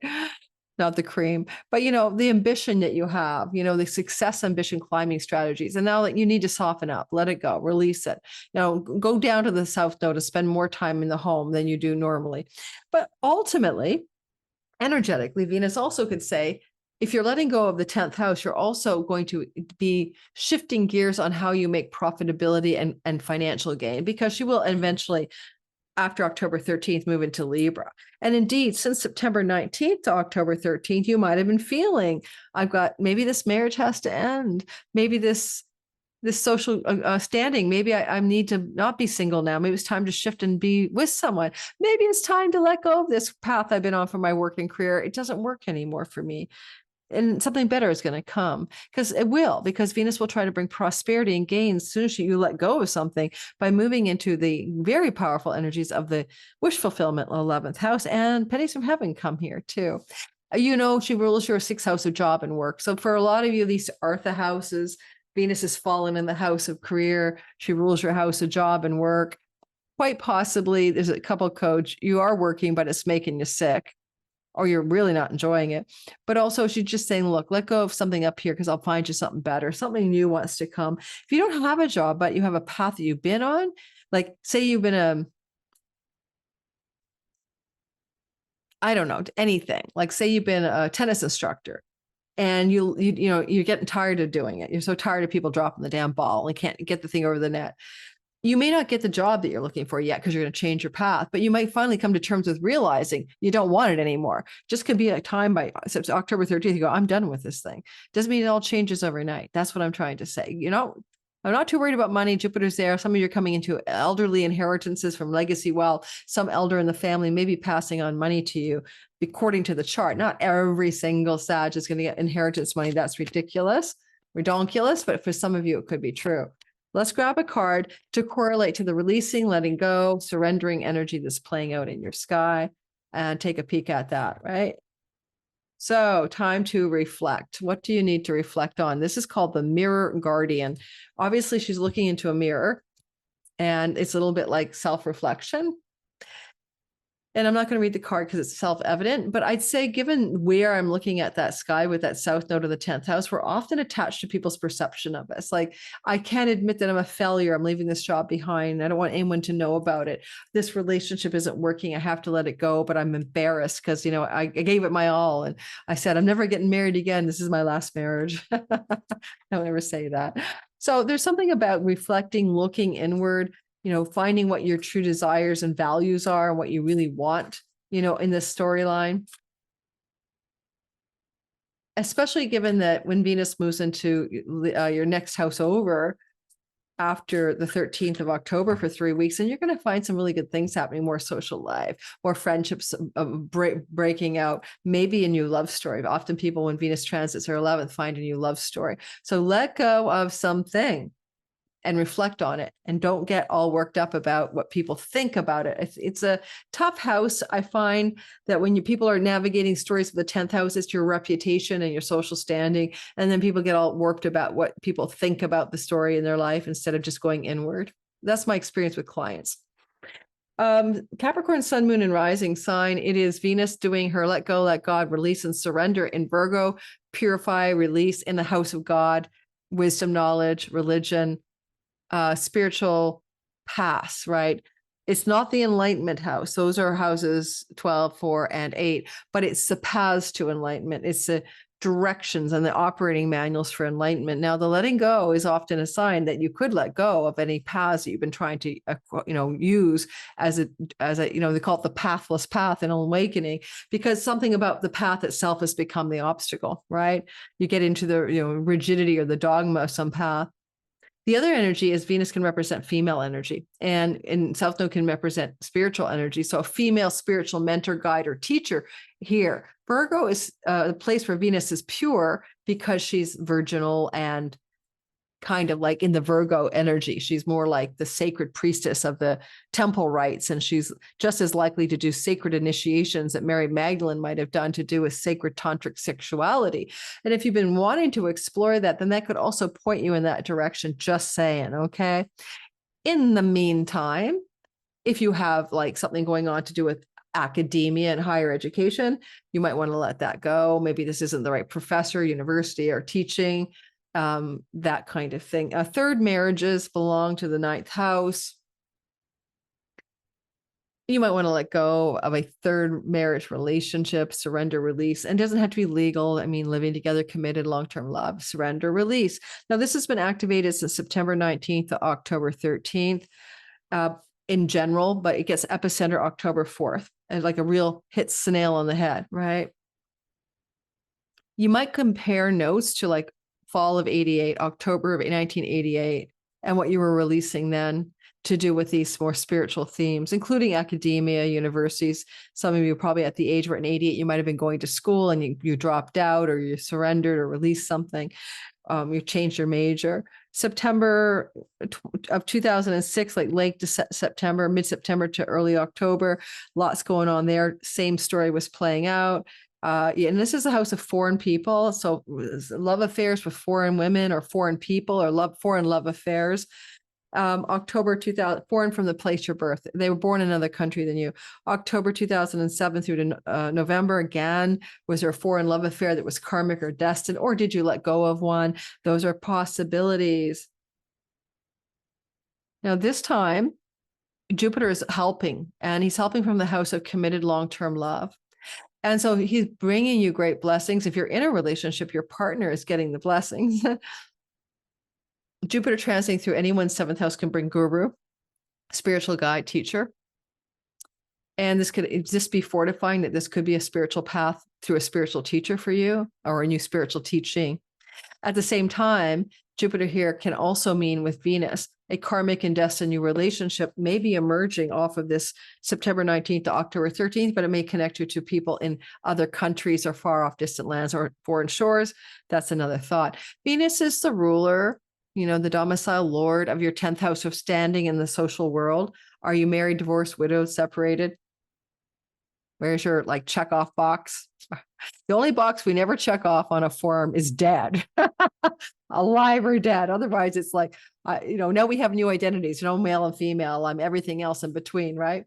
Not the cream, but the ambition that you have, the success, ambition, climbing strategies. And now that you need to soften up, let it go, release it, go down to the South Node to spend more time in the home than you do normally. But ultimately, energetically, Venus also could say, if you're letting go of the 10th house, you're also going to be shifting gears on how you make profitability and financial gain, because she will eventually, after October 13th, move into Libra. And indeed, since September 19th to October 13th, you might have been feeling, I've got, maybe this marriage has to end. Maybe this social standing, maybe I need to not be single now. Maybe it's time to shift and be with someone. Maybe it's time to let go of this path I've been on for my working career. It doesn't work anymore for me. And something better is going to come, because it will, because Venus will try to bring prosperity and gain as soon as you let go of something by moving into the very powerful energies of the wish fulfillment 11th house, and pennies from heaven come here too. You know, she rules your 6th house of job and work. So for a lot of you, these are the houses. Venus has fallen in the house of career. She rules your house of job and work. Quite possibly, there's a couple codes. You are working, but it's making you sick, or you're really not enjoying it. But also she's just saying, look, let go of something up here because I'll find you something better. Something new wants to come. If you don't have a job, but you have a path that you've been on, like say you've been I don't know, anything. Like say you've been a tennis instructor, and you know, you're getting tired of doing it. You're so tired of people dropping the damn ball and can't get the thing over the net. You may not get the job that you're looking for yet because you're going to change your path, but you might finally come to terms with realizing you don't want it anymore. Just could be a time by October 13th, you go, I'm done with this thing. Doesn't mean it all changes overnight. That's what I'm trying to say. You know, I'm not too worried about money. Jupiter's there. Some of you are coming into elderly inheritances from legacy wealth. Some elder in the family may be passing on money to you according to the chart. Not every single Sag is going to get inheritance money. That's ridiculous, but for some of you, it could be true. Let's grab a card to correlate to the releasing, letting go, surrendering energy that's playing out in your sky, and take a peek at that, right? So time to reflect. What do you need to reflect on? This is called the Mirror Guardian. Obviously, she's looking into a mirror, and it's a little bit like self-reflection. And I'm not going to read the card because it's self-evident, but I'd say given where I'm looking at that sky with that south node of the 10th house, we're often attached to people's perception of us. Like, I can't admit that I'm a failure. I'm leaving this job behind. I don't want anyone to know about it. This relationship isn't working. I have to let it go, but I'm embarrassed because, you know, I gave it my all. And I said, I'm never getting married again. This is my last marriage. I don't ever say that. So there's something about reflecting, looking inward, you know, finding what your true desires and values are and what you really want, you know, in this storyline. Especially given that when Venus moves into your next house over after the 13th of October for 3 weeks, and you're going to find some really good things happening, more social life, more friendships breaking out, maybe a new love story. Often people, when Venus transits their 11th, find a new love story. So let go of something and reflect on it, and don't get all worked up about what people think about it. It's a tough house. I find that when people are navigating stories of the 10th house, it's your reputation and your social standing. And then people get all warped about what people think about the story in their life instead of just going inward. That's my experience with clients. Capricorn, sun, moon, and rising sign. It is Venus doing her let go, let God, release, and surrender in Virgo, purify, release in the house of God, wisdom, knowledge, religion, spiritual paths, right? It's not the enlightenment house. Those are houses 12, 4, and 8, but it's the paths to enlightenment. It's the directions and the operating manuals for enlightenment. Now, the letting go is often a sign that you could let go of any paths that you've been trying to, you know, use as a, you know, they call it the pathless path in awakening, because something about the path itself has become the obstacle, right? You get into the, you know, rigidity or the dogma of some path. The other energy is Venus can represent female energy, and South Node can represent spiritual energy. So a female spiritual mentor, guide, or teacher here. Virgo is the place where Venus is pure because she's virginal and kind of like in the Virgo energy. She's more like the sacred priestess of the temple rites, and she's just as likely to do sacred initiations that Mary Magdalene might have done to do with sacred tantric sexuality. And if you've been wanting to explore that, then that could also point you in that direction, just saying, okay? In the meantime, if you have like something going on to do with academia and higher education, you might want to let that go. Maybe this isn't the right professor, university, or teaching, that kind of thing. Third marriages belong to the 9th house. You might want to let go of a third marriage relationship, surrender, release, and it doesn't have to be legal. I mean, living together, committed, long-term love, surrender, release. Now, this has been activated since September 19th to October 13th in general, but it gets epicenter October 4th, and like a real hits the nail on the head, right? You might compare notes to like fall of 88, October of 1988, and what you were releasing then to do with these more spiritual themes, including academia, universities. Some of you probably at the age where in 88, you might have been going to school and you dropped out, or you surrendered or released something. You changed your major. September of 2006, like late to September, mid-September to early October, lots going on there. Same story was playing out. And this is a house of foreign people. So love affairs with foreign women or foreign people, or foreign love affairs. October 2000, foreign from the place of birth. They were born in another country than you. October 2007 through to November, again, was there a foreign love affair that was karmic or destined, or did you let go of one? Those are possibilities. Now, this time, Jupiter is helping, and he's helping from the house of committed long-term love. And so he's bringing you great blessings. If you're in a relationship, your partner is getting the blessings. Jupiter transiting through anyone's seventh house can bring guru, spiritual guide, teacher. And this could just be fortifying that this could be a spiritual path through a spiritual teacher for you, or a new spiritual teaching. At the same time, Jupiter here can also mean with Venus, a karmic and destined relationship may be emerging off of this September 19th to October 13th, but it may connect you to people in other countries or far off distant lands or foreign shores. That's another thought. Venus is the ruler, the domicile lord of your 10th house of standing in the social world. Are you married, divorced, widowed, separated? Where's your check off box? The only box we never check off on a form is dead, alive or dead. Otherwise, it's like, now we have new identities, male and female. I'm everything else in between, right?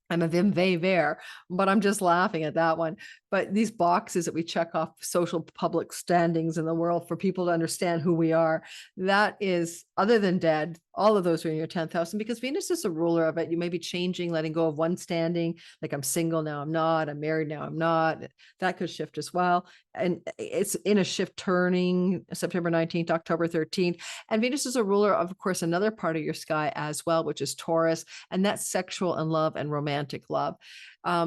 I'm a Vim Ve Ver, but I'm just laughing at that one. But these boxes that we check off social public standings in the world for people to understand who we are, that is, other than dead, all of those are in your 10th house. And because Venus is the ruler of it, you may be changing, letting go of one standing, like I'm single, now I'm not, I'm married, now I'm not. That could shift as well. And it's in a shift turning September 19th, October 13th. And Venus is a ruler of course, another part of your sky as well, which is Taurus. And that's sexual and love and romantic love.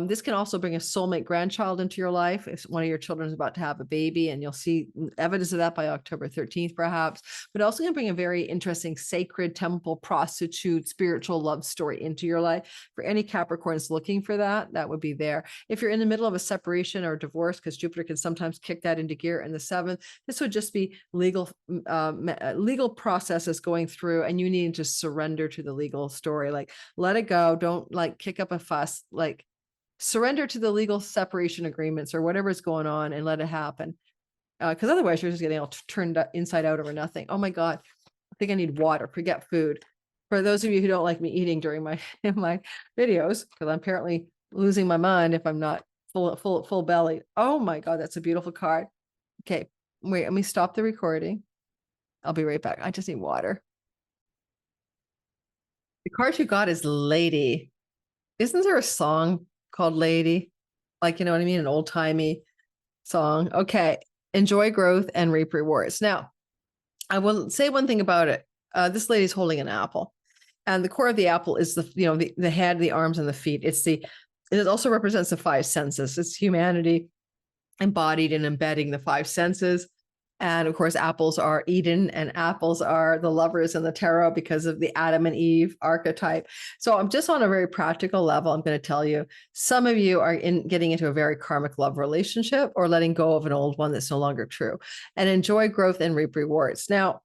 This can also bring a soulmate grandchild into your life. If one of your children is about to have a baby, and you'll see evidence of that by October 13th, perhaps, but also can bring a very interesting sacred temple, prostitute, spiritual love story into your life. For any Capricorns looking for that, that would be there. If you're in the middle of a separation or divorce, because Jupiter can sometimes kick that into gear in the 7th, this would just be legal processes going through, and you need to surrender to the legal story. Let it go. Don't kick up a fuss. Surrender to the legal separation agreements or whatever is going on and let it happen. Because otherwise you're just getting all turned inside out over nothing. Oh my God, I think I need water. Forget food. For those of you who don't like me eating during my videos, because I'm apparently losing my mind if I'm not full belly. Oh my God, that's a beautiful card. Okay, wait, let me stop the recording. I'll be right back. I just need water. The card you got is Lady. Isn't there a song called Lady? You know what I mean? An old timey song. Okay. Enjoy growth and reap rewards. Now, I will say one thing about it. This lady's holding an apple, and the core of the apple is the head, the arms, and the feet. It also represents the 5 senses. It's humanity embodied and embedding the 5 senses. And of course, apples are Eden, and apples are the lovers in the tarot because of the Adam and Eve archetype. So I'm just on a very practical level, I'm going to tell you, some of you are getting into a very karmic love relationship or letting go of an old one that's no longer true, and enjoy growth and reap rewards. Now,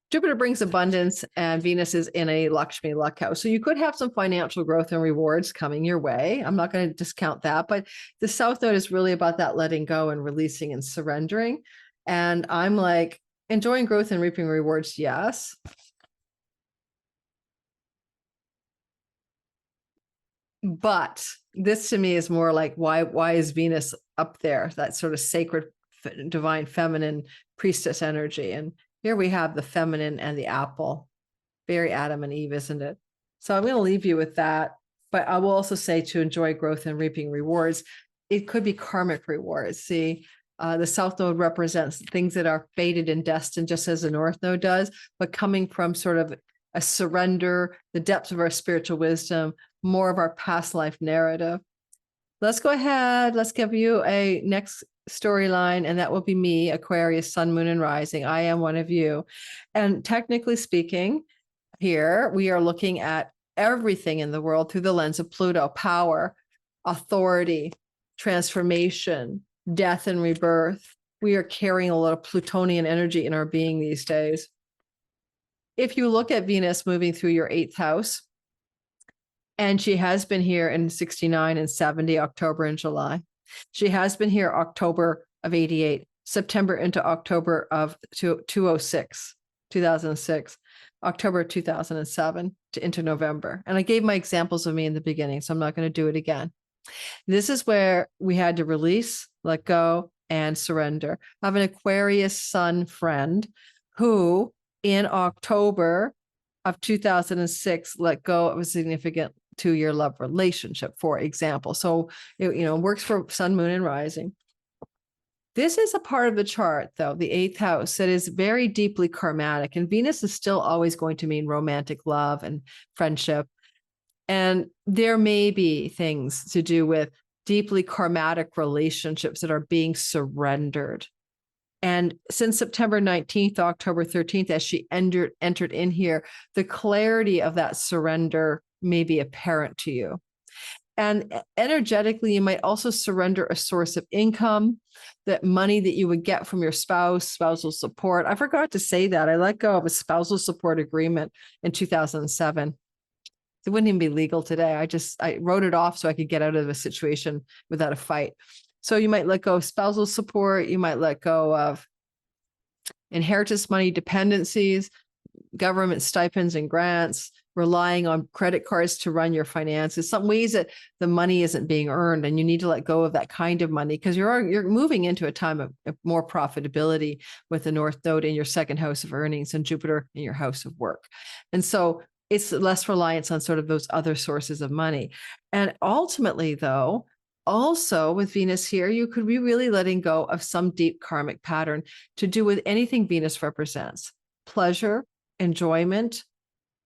Jupiter brings abundance, and Venus is in a Lakshmi luck house. So you could have some financial growth and rewards coming your way. I'm not going to discount that, but the South Node is really about that letting go and releasing and surrendering. And I'm enjoying growth and reaping rewards. Yes. But this to me is more why is Venus up there? That sort of sacred, divine, feminine priestess energy. And here we have the feminine and the apple. Very Adam and Eve, isn't it? So I'm going to leave you with that. But I will also say to enjoy growth and reaping rewards. It could be karmic rewards. See, the South Node represents things that are fated and destined, just as the North Node does, but coming from sort of a surrender, the depths of our spiritual wisdom, more of our past life narrative. Let's go ahead. Let's give you a next storyline, and that will be me, Aquarius, Sun, Moon, and Rising. I am one of you. And technically speaking, here we are looking at everything in the world through the lens of Pluto: power, authority, transformation, death, and rebirth. We are carrying a lot of Plutonian energy in our being these days. If you look at Venus moving through your 8th house, and she has been here in 69 and 70, October and July. She has been here October of 88, September into October of 2006, October 2007 into November. And I gave my examples of me in the beginning, so I'm not going to do it again. This is where we had to release, let go, and surrender. I have an Aquarius Sun friend who in October of 2006 let go of a significant 2-year love relationship, for example. So it, works for Sun, Moon, and Rising. This is a part of the chart, though, the 8th house, that is very deeply karmatic. And Venus is still always going to mean romantic love and friendship. And there may be things to do with deeply karmatic relationships that are being surrendered. And since September 19th, October 13th, as she entered in here, the clarity of that surrender may be apparent to you. And energetically, you might also surrender a source of income, that money that you would get from your spouse, spousal support. I forgot to say that. I let go of a spousal support agreement in 2007. It wouldn't even be legal today. I wrote it off so I could get out of a situation without a fight. So you might let go of spousal support. You might let go of inheritance money, dependencies, government stipends and grants, relying on credit cards to run your finances, some ways that the money isn't being earned, and you need to let go of that kind of money because you're moving into a time of more profitability with the North Node in your 2nd house of earnings and Jupiter in your house of work. And so it's less reliance on sort of those other sources of money. And ultimately, though, also with Venus here, you could be really letting go of some deep karmic pattern to do with anything Venus represents: pleasure, enjoyment,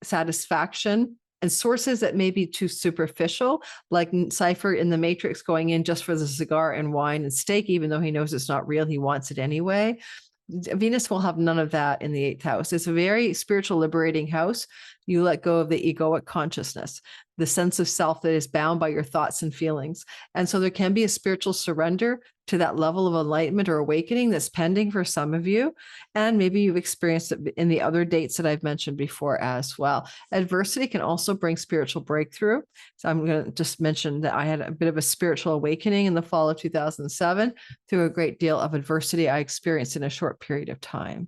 satisfaction, and sources that may be too superficial, like Cypher in the Matrix going in just for the cigar and wine and steak, even though he knows it's not real, he wants it anyway. Venus will have none of that in the 8th house. It's a very spiritual, liberating house. You let go of the egoic consciousness, the sense of self that is bound by your thoughts and feelings. And so there can be a spiritual surrender to that level of enlightenment or awakening that's pending for some of you. And maybe you've experienced it in the other dates that I've mentioned before as well. Adversity can also bring spiritual breakthrough. So I'm going to just mention that I had a bit of a spiritual awakening in the fall of 2007 through a great deal of adversity I experienced in a short period of time.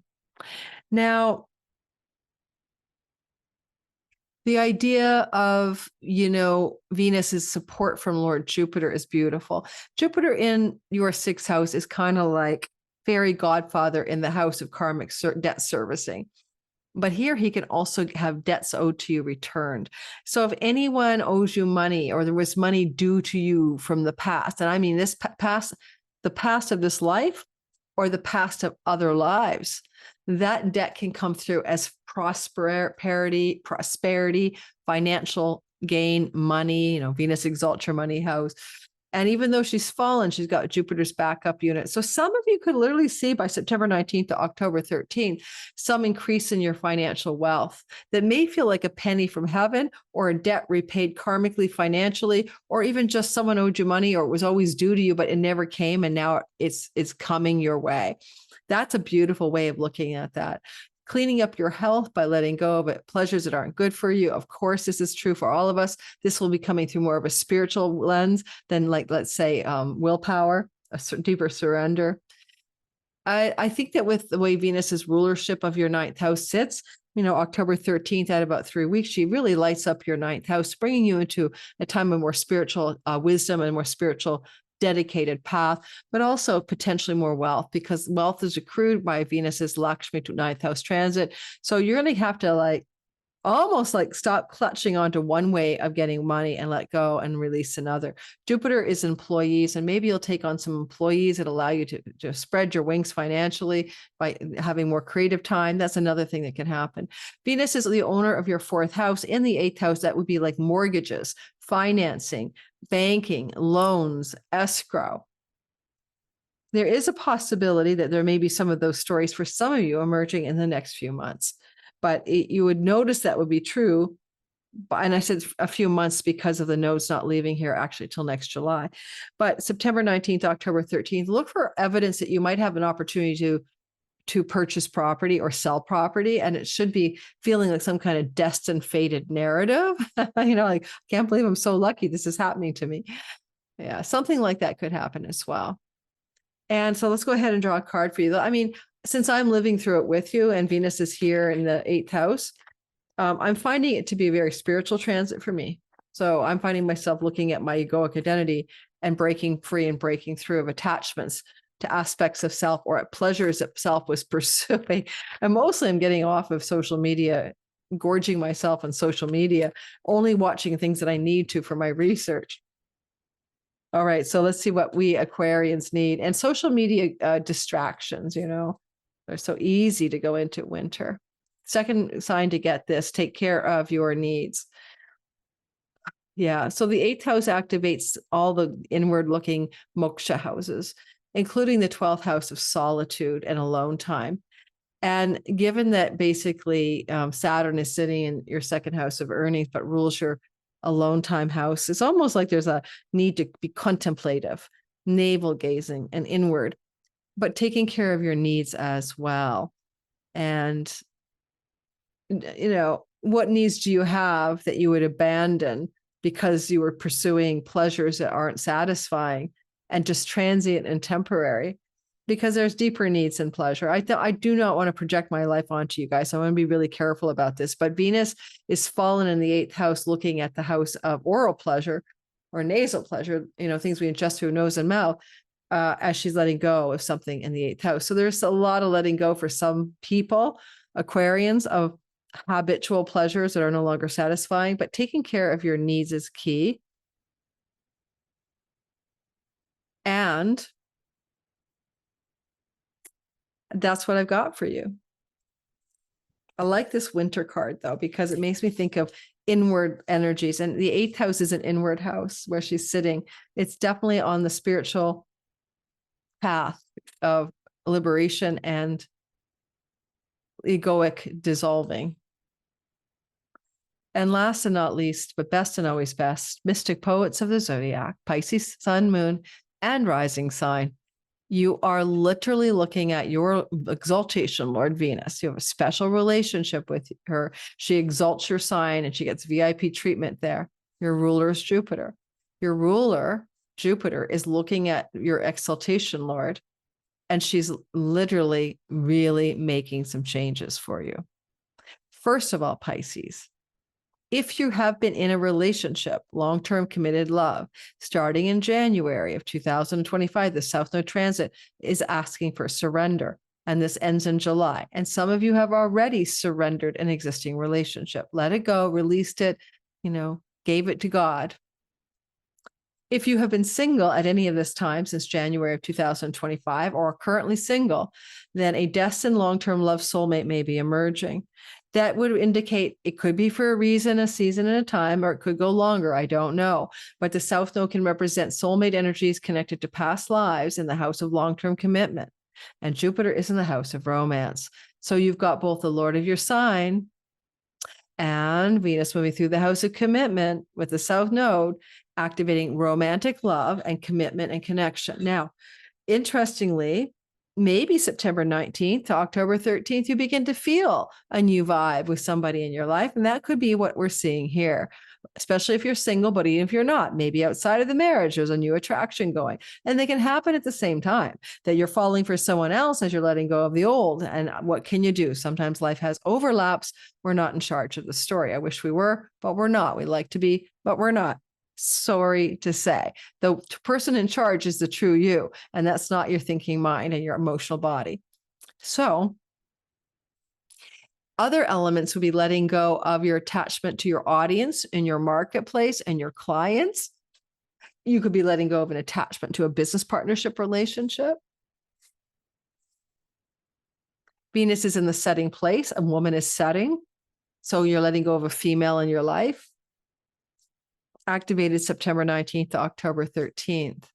Now, the idea of, Venus's support from Lord Jupiter is beautiful. Jupiter in your 6th house is kind of like fairy godfather in the house of karmic debt servicing. But here he can also have debts owed to you returned. So if anyone owes you money or there was money due to you from the past, and I mean this past, the past of this life or the past of other lives, that debt can come through as prosperity, financial gain, money. Venus exalts your money house. And even though she's fallen, she's got Jupiter's backup unit. So some of you could literally see by September 19th to October 13th, some increase in your financial wealth that may feel like a penny from heaven, or a debt repaid karmically, financially, or even just someone owed you money or it was always due to you, but it never came. And now it's coming your way. That's a beautiful way of looking at that. Cleaning up your health by letting go of it, pleasures that aren't good for you. Of course, this is true for all of us. This will be coming through more of a spiritual lens than, like, let's say, willpower, a deeper surrender. I think that with the way Venus's rulership of your 9th house sits, October 13th, at about 3 weeks, she really lights up your 9th house, bringing you into a time of more spiritual wisdom and more spiritual dedicated path, but also potentially more wealth, because wealth is accrued by Venus's Lakshmi to 9th house transit. So you're going to have to almost like stop clutching onto one way of getting money and let go and release another. Jupiter is employees, and maybe you'll take on some employees that allow you to spread your wings financially by having more creative time. That's another thing that can happen. Venus is the owner of your fourth house. In the eighth house, that would be like mortgages, financing, banking, loans, escrow. There is a possibility that there may be some of those stories for some of you emerging in the next few months, but you would notice that would be true. And I said a few months because of the nodes not leaving here actually till next July. But September 19th, October 13th, look for evidence that you might have an opportunity to purchase property or sell property. And it should be feeling like some kind of destined, fated narrative. Like, I can't believe I'm so lucky this is happening to me. Yeah, something like that could happen as well. And so let's go ahead and draw a card for you. I mean, since I'm living through it with you and Venus is here in the eighth house, I'm finding it to be a very spiritual transit for me. So I'm finding myself looking at my egoic identity and breaking free and breaking through of attachments to aspects of self or at pleasures that self was pursuing. And mostly I'm getting off of social media, gorging myself on social media, only watching things that I need to for my research. All right, so let's see what we Aquarians need. And social media distractions, they're so easy to go into winter. Second sign to get this, take care of your needs. Yeah, so the eighth house activates all the inward looking moksha houses, including the 12th house of solitude and alone time. And given that basically Saturn is sitting in your second house of earnings, but rules your alone time house, it's almost like there's a need to be contemplative, navel gazing and inward, but taking care of your needs as well. And, what needs do you have that you would abandon because you were pursuing pleasures that aren't satisfying and just transient and temporary? Because there's deeper needs than pleasure. I do not want to project my life onto you guys. So I want to be really careful about this. But Venus is fallen in the eighth house, looking at the house of oral pleasure or nasal pleasure, things we ingest through nose and mouth, as she's letting go of something in the eighth house. So there's a lot of letting go for some people, Aquarians, of habitual pleasures that are no longer satisfying, but taking care of your needs is key. And that's what I've got for you. I like this winter card though, because it makes me think of inward energies, and the eighth house is an inward house where she's sitting. It's definitely on the spiritual path of liberation and egoic dissolving. And last and not least, but best and always best, mystic poets of the zodiac, Pisces, sun, moon, and rising sign. You are literally looking at your exaltation, Lord Venus. You have a special relationship with her. She exalts your sign and she gets VIP treatment there. Your ruler is Jupiter. Your ruler, Jupiter, is looking at your exaltation, Lord, and she's literally really making some changes for you. First of all, Pisces, if you have been in a relationship, long-term committed love, starting in January of 2025, the South Node transit is asking for surrender, and this ends in July. And some of you have already surrendered an existing relationship. Let it go, released it, gave it to God. If you have been single at any of this time since January of 2025 or are currently single, then a destined long-term love soulmate may be emerging. That would indicate it could be for a reason, a season, and a time, or it could go longer. I don't know. But the South Node can represent soulmate energies connected to past lives in the house of long-term commitment. And Jupiter is in the house of romance. So you've got both the Lord of your sign and Venus moving through the house of commitment with the South Node, activating romantic love and commitment and connection. Now, interestingly, maybe September 19th to October 13th, you begin to feel a new vibe with somebody in your life. And that could be what we're seeing here, especially if you're single, but even if you're not, maybe outside of the marriage, there's a new attraction going. And they can happen at the same time, that you're falling for someone else as you're letting go of the old. And what can you do? Sometimes life has overlaps. We're not in charge of the story. I wish we were, but we're not. We like to be, but we're not. Sorry to say, the person in charge is the true you, and that's not your thinking mind and your emotional body. So Other elements would be letting go of your attachment to your audience and your marketplace and your clients. You could be letting go of an attachment to a business partnership relationship. Venus is in the setting place. A woman is setting. So you're letting go of a female in your life. Activated September 19th to October 13th.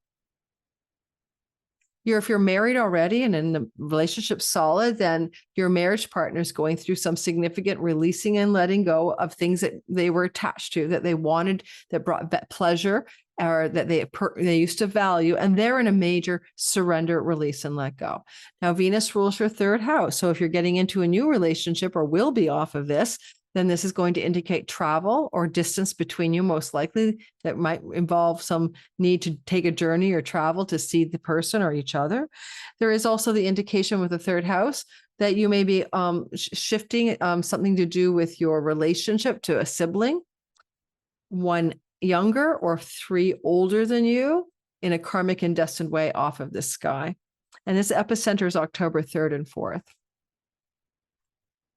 If you're married already and in the relationship solid, then your marriage partner is going through some significant releasing and letting go of things that they were attached to, that they wanted, that brought pleasure, or that they used to value, and they're in a major surrender, release, and let go. Now, Venus rules your third house. So if you're getting into a new relationship or will be off of this, then this is going to indicate travel or distance between you, most likely. That might involve some need to take a journey or travel to see the person or each other. There is also the indication with the third house that you may be shifting something to do with your relationship to a sibling, one younger or three older than you, in a karmic and destined way off of this sky. And this epicenter is October 3rd and 4th.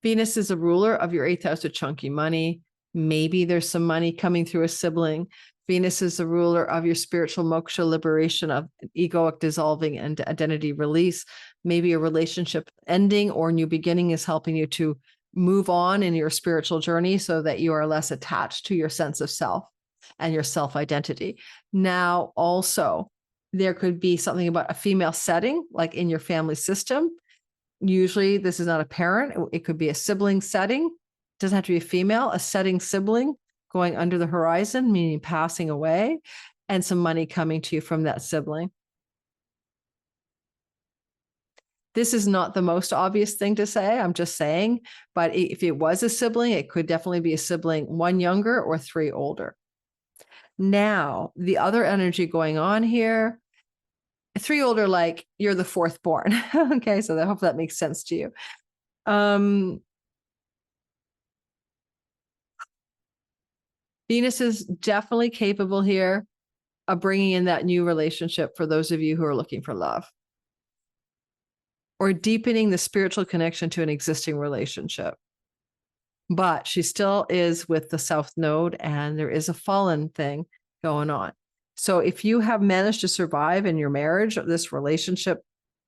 Venus is a ruler of your 8th house of chunky money. Maybe there's some money coming through a sibling. Venus is the ruler of your spiritual moksha, liberation of egoic dissolving and identity release. Maybe a relationship ending or new beginning is helping you to move on in your spiritual journey so that you are less attached to your sense of self and your self-identity. Now, also, there could be something about a female setting, like in your family system. Usually this is not a parent. It could be a sibling setting. It doesn't have to be a female, a setting sibling going under the horizon, meaning passing away, and some money coming to you from that sibling. This is not the most obvious thing to say, I'm just saying, but if it was a sibling, it could definitely be a sibling, one younger or three older. Now, the other energy going on here, three older, like you're the fourth born. Okay, so I hope that makes sense to you. Venus is definitely capable here of bringing in that new relationship for those of you who are looking for love, or deepening the spiritual connection to an existing relationship. But she still is with the South Node, and there is a fallen thing going on. So if you have managed to survive in your marriage, this relationship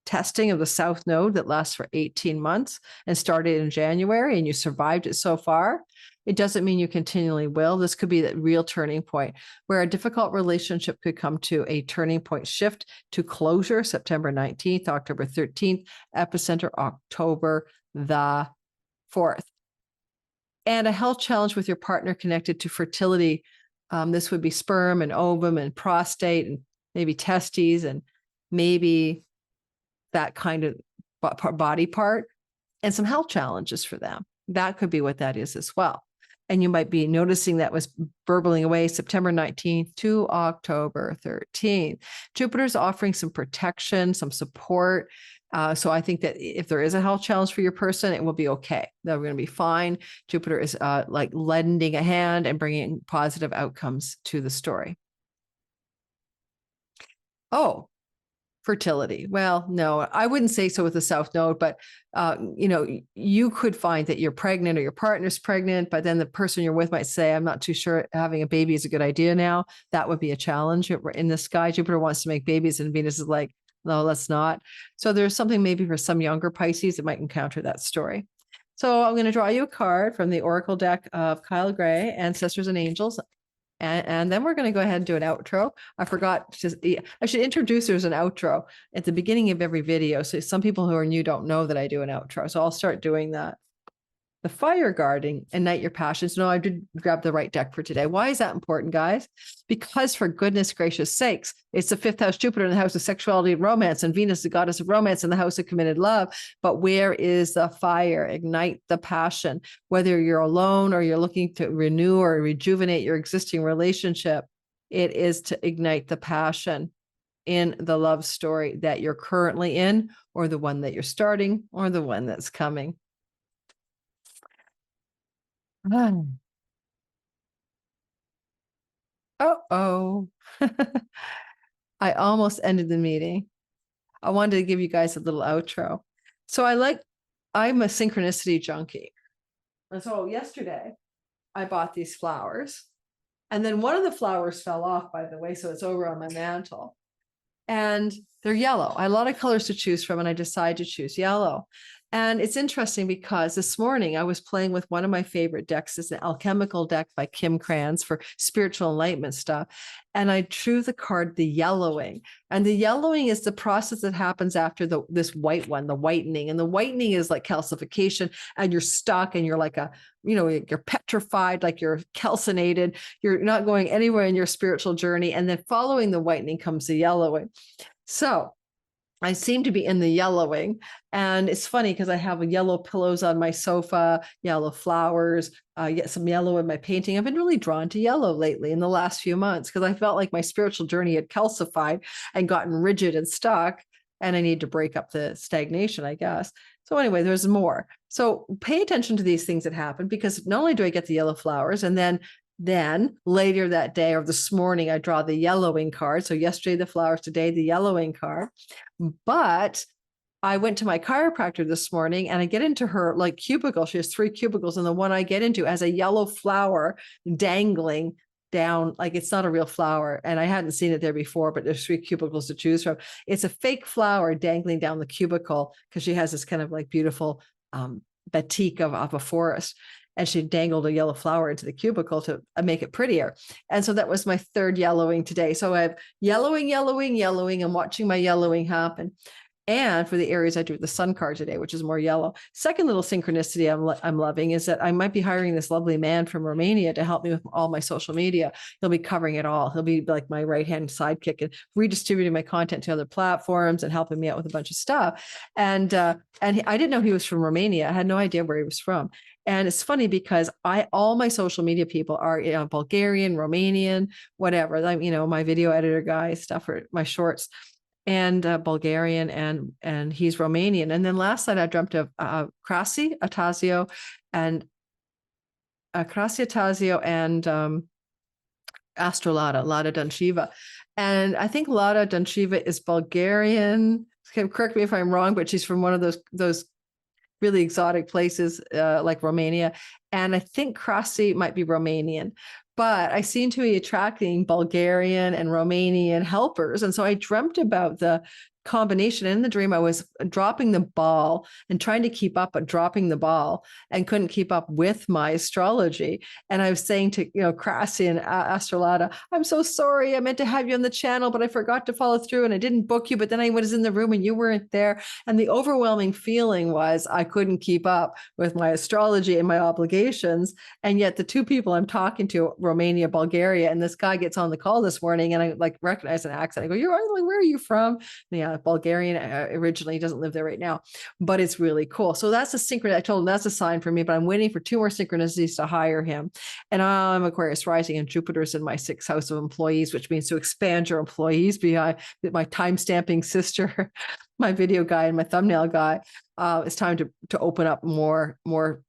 testing of the South Node that lasts for 18 months and started in January, and you survived it so far, it doesn't mean you continually will. This could be that real turning point where a difficult relationship could come to a turning point shift to closure, September 19th, October 13th, epicenter October the 4th. And a health challenge with your partner connected to fertility. This would be sperm and ovum and prostate and maybe testes and maybe that kind of body part, and some health challenges for them. That could be what that is as well. And you might be noticing that was burbling away September 19th to October 13th. Jupiter's offering some protection, some support. So I think that if there is a health challenge for your person, it will be okay. They're going to be fine. Jupiter is like lending a hand and bringing positive outcomes to the story. Oh, fertility. Well, no, I wouldn't say so with the South Node, but you could find that you're pregnant or your partner's pregnant, but then the person you're with might say, I'm not too sure having a baby is a good idea now. That would be a challenge in the sky. Jupiter wants to make babies and Venus is like, no, let's not. So there's something maybe for some younger Pisces that might encounter that story. So I'm going to draw you a card from the Oracle deck of Kyle Gray, Ancestors and Angels. And then we're going to go ahead and do an outro. I forgot I should introduce there's an outro at the beginning of every video. So some people who are new don't know that I do an outro. So I'll start doing that. The fire guarding, ignite your passions. No, I did grab the right deck for today. Why is that important, guys? Because for goodness gracious sakes, it's the 5th house Jupiter in the house of sexuality and romance, and Venus, the goddess of romance, in the house of committed love. But where is the fire? Ignite the passion. Whether you're alone or you're looking to renew or rejuvenate your existing relationship, it is to ignite the passion in the love story that you're currently in, or the one that you're starting, or the one that's coming. Oh, I almost ended the meeting. I wanted to give you guys a little outro. So I'm a synchronicity junkie. And so yesterday I bought these flowers, and then one of the flowers fell off, by the way, so it's over on my mantle. And they're yellow. I had a lot of colors to choose from, and I decided to choose yellow. And it's interesting because this morning I was playing with one of my favorite decks. It's an alchemical deck by Kim Krans for spiritual enlightenment stuff. And I drew the card, the yellowing. And the yellowing is the process that happens after this white one, the whitening. And the whitening is like calcification, and you're stuck and you're like you're petrified, like you're calcinated. You're not going anywhere in your spiritual journey. And then following the whitening comes the yellowing. So I seem to be in the yellowing, and it's funny because I have yellow pillows on my sofa, yellow flowers, get some yellow in my painting. I've been really drawn to yellow lately in the last few months because I felt like my spiritual journey had calcified and gotten rigid and stuck, and I need to break up the stagnation, I guess. So anyway, there's more. So pay attention to these things that happen, because not only do I get the yellow flowers, and then later that day or this morning, I draw the yellowing card. So yesterday, the flowers, today, the yellowing card. But I went to my chiropractor this morning, and I get into her like cubicle. She has 3 cubicles, and the one I get into has a yellow flower dangling down, like it's not a real flower. And I hadn't seen it there before, but there's 3 cubicles to choose from. It's a fake flower dangling down the cubicle because she has this kind of like beautiful batik of a forest. And she dangled a yellow flower into the cubicle to make it prettier. And so that was my 3rd yellowing today. So I have yellowing. I'm watching my yellowing happen. And for the Aries, I drew the sun card today, which is more yellow. Second little synchronicity I'm loving is that I might be hiring this lovely man from Romania to help me with all my social media. He'll be covering it all. He'll be like my right-hand sidekick and redistributing my content to other platforms and helping me out with a bunch of stuff. And I didn't know he was from Romania. I had no idea where he was from. And it's funny because all my social media people are Bulgarian, Romanian, whatever. My video editor guy, stuff for my shorts, and Bulgarian, and he's Romanian. And then last night I dreamt of Krasi Atazio and Astrolada, Lada Doncheva. And I think Lada Doncheva is Bulgarian. Correct me if I'm wrong, but she's from one of those really exotic places like Romania. And I think Krasi might be Romanian. But I seem to be attracting Bulgarian and Romanian helpers. And so I dreamt about the combination. In the dream, I was dropping the ball and trying to keep up, but dropping the ball and couldn't keep up with my astrology. And I was saying to, Krasi and Astrolada, I'm so sorry. I meant to have you on the channel, but I forgot to follow through and I didn't book you. But then I was in the room and you weren't there. And the overwhelming feeling was I couldn't keep up with my astrology and my obligations. And yet the 2 people I'm talking to, Romania, Bulgaria, and this guy gets on the call this morning, and I like recognize an accent. I go, where are you from? Yeah, Bulgarian originally, doesn't live there right now, but it's really cool. So that's a synchron. I told him that's a sign for me, but I'm waiting for 2 more synchronicities to hire him. And I'm Aquarius rising, and Jupiter's in my 6th house of employees, which means to expand your employees behind my time stamping sister, my video guy, and my thumbnail guy. It's time to open up more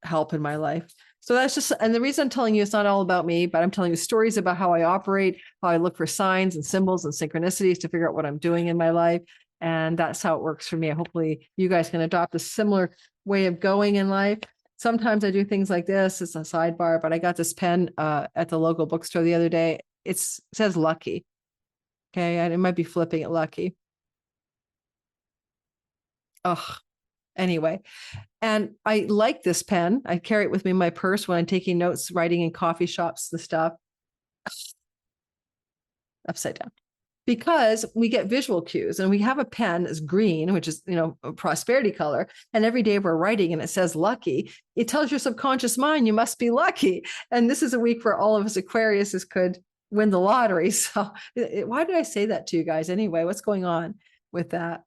help in my life. So that's just, and the reason I'm telling you, it's not all about me, but I'm telling you stories about how I operate, how I look for signs and symbols and synchronicities to figure out what I'm doing in my life. And that's how it works for me. Hopefully you guys can adopt a similar way of going in life. Sometimes I do things like this. It's a sidebar, but I got this pen at the local bookstore the other day. It says lucky. Okay. And it might be flipping it lucky. Anyway. And I like this pen. I carry it with me in my purse when I'm taking notes, writing in coffee shops, the stuff. Upside down. Because we get visual cues, and we have a pen that's green, which is, a prosperity color. And every day we're writing and it says lucky, it tells your subconscious mind you must be lucky. And this is a week where all of us Aquariuses could win the lottery. So why did I say that to you guys anyway? What's going on with that?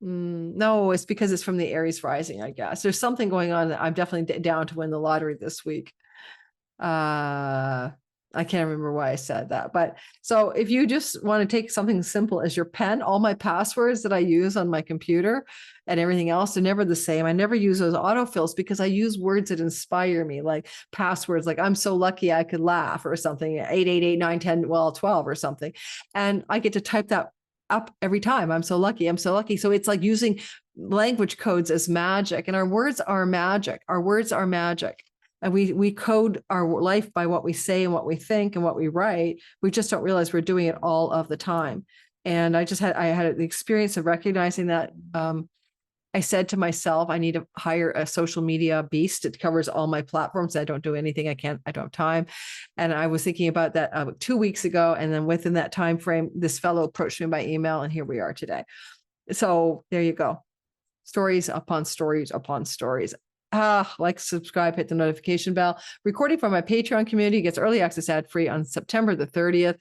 No, it's because it's from the Aries rising, I guess. There's something going on that I'm definitely down to win the lottery this week. I can't remember why I said that. But so if you just want to take something simple as your pen, all my passwords that I use on my computer and everything else are never the same. I never use those autofills because I use words that inspire me, like passwords, like I'm so lucky I could laugh or something, 888 910 12 or something. And I get to type that up every time. I'm so lucky. So it's like using language codes as magic, and our words are magic. Our words are magic. And we code our life by what we say and what we think and what we write. We just don't realize we're doing it all of the time. And I had the experience of recognizing that. I said to myself, I need to hire a social media beast. It covers all my platforms. I don't do anything. I don't have time. And I was thinking about that 2 weeks ago. And then within that time frame, this fellow approached me by email, and here we are today. So there you go. Stories upon stories upon stories. Like, subscribe, hit the notification bell. Recording from my Patreon community gets early access ad-free on September the 30th.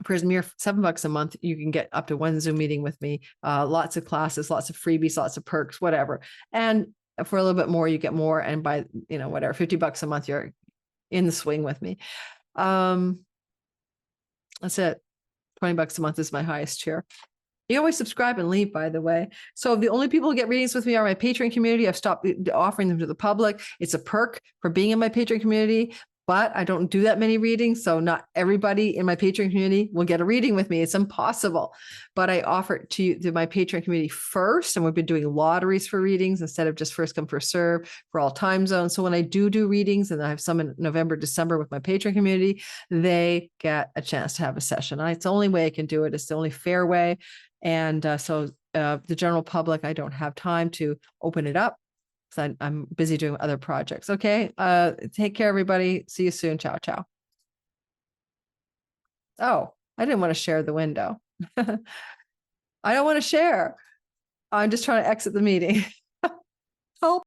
For as mere $7 a month, you can get up to one Zoom meeting with me, lots of classes, lots of freebies, lots of perks, whatever. And for a little bit more, you get more. And by, whatever, $50 a month, you're in the swing with me. That's it. $20 a month is my highest tier. You always subscribe and leave, by the way. So the only people who get readings with me are my Patreon community. I've stopped offering them to the public. It's a perk for being in my Patreon community, but I don't do that many readings. So not everybody in my Patreon community will get a reading with me. It's impossible. But I offer it to my Patreon community first. And we've been doing lotteries for readings instead of just first come, first serve for all time zones. So when I do readings, and I have some in November, December with my Patreon community, they get a chance to have a session. It's the only way I can do it. It's the only fair way. And so the general public, I don't have time to open it up, because I'm busy doing other projects. Okay. Take care, everybody. See you soon. Ciao, ciao. Oh, I didn't want to share the window. I don't want to share. I'm just trying to exit the meeting. Help.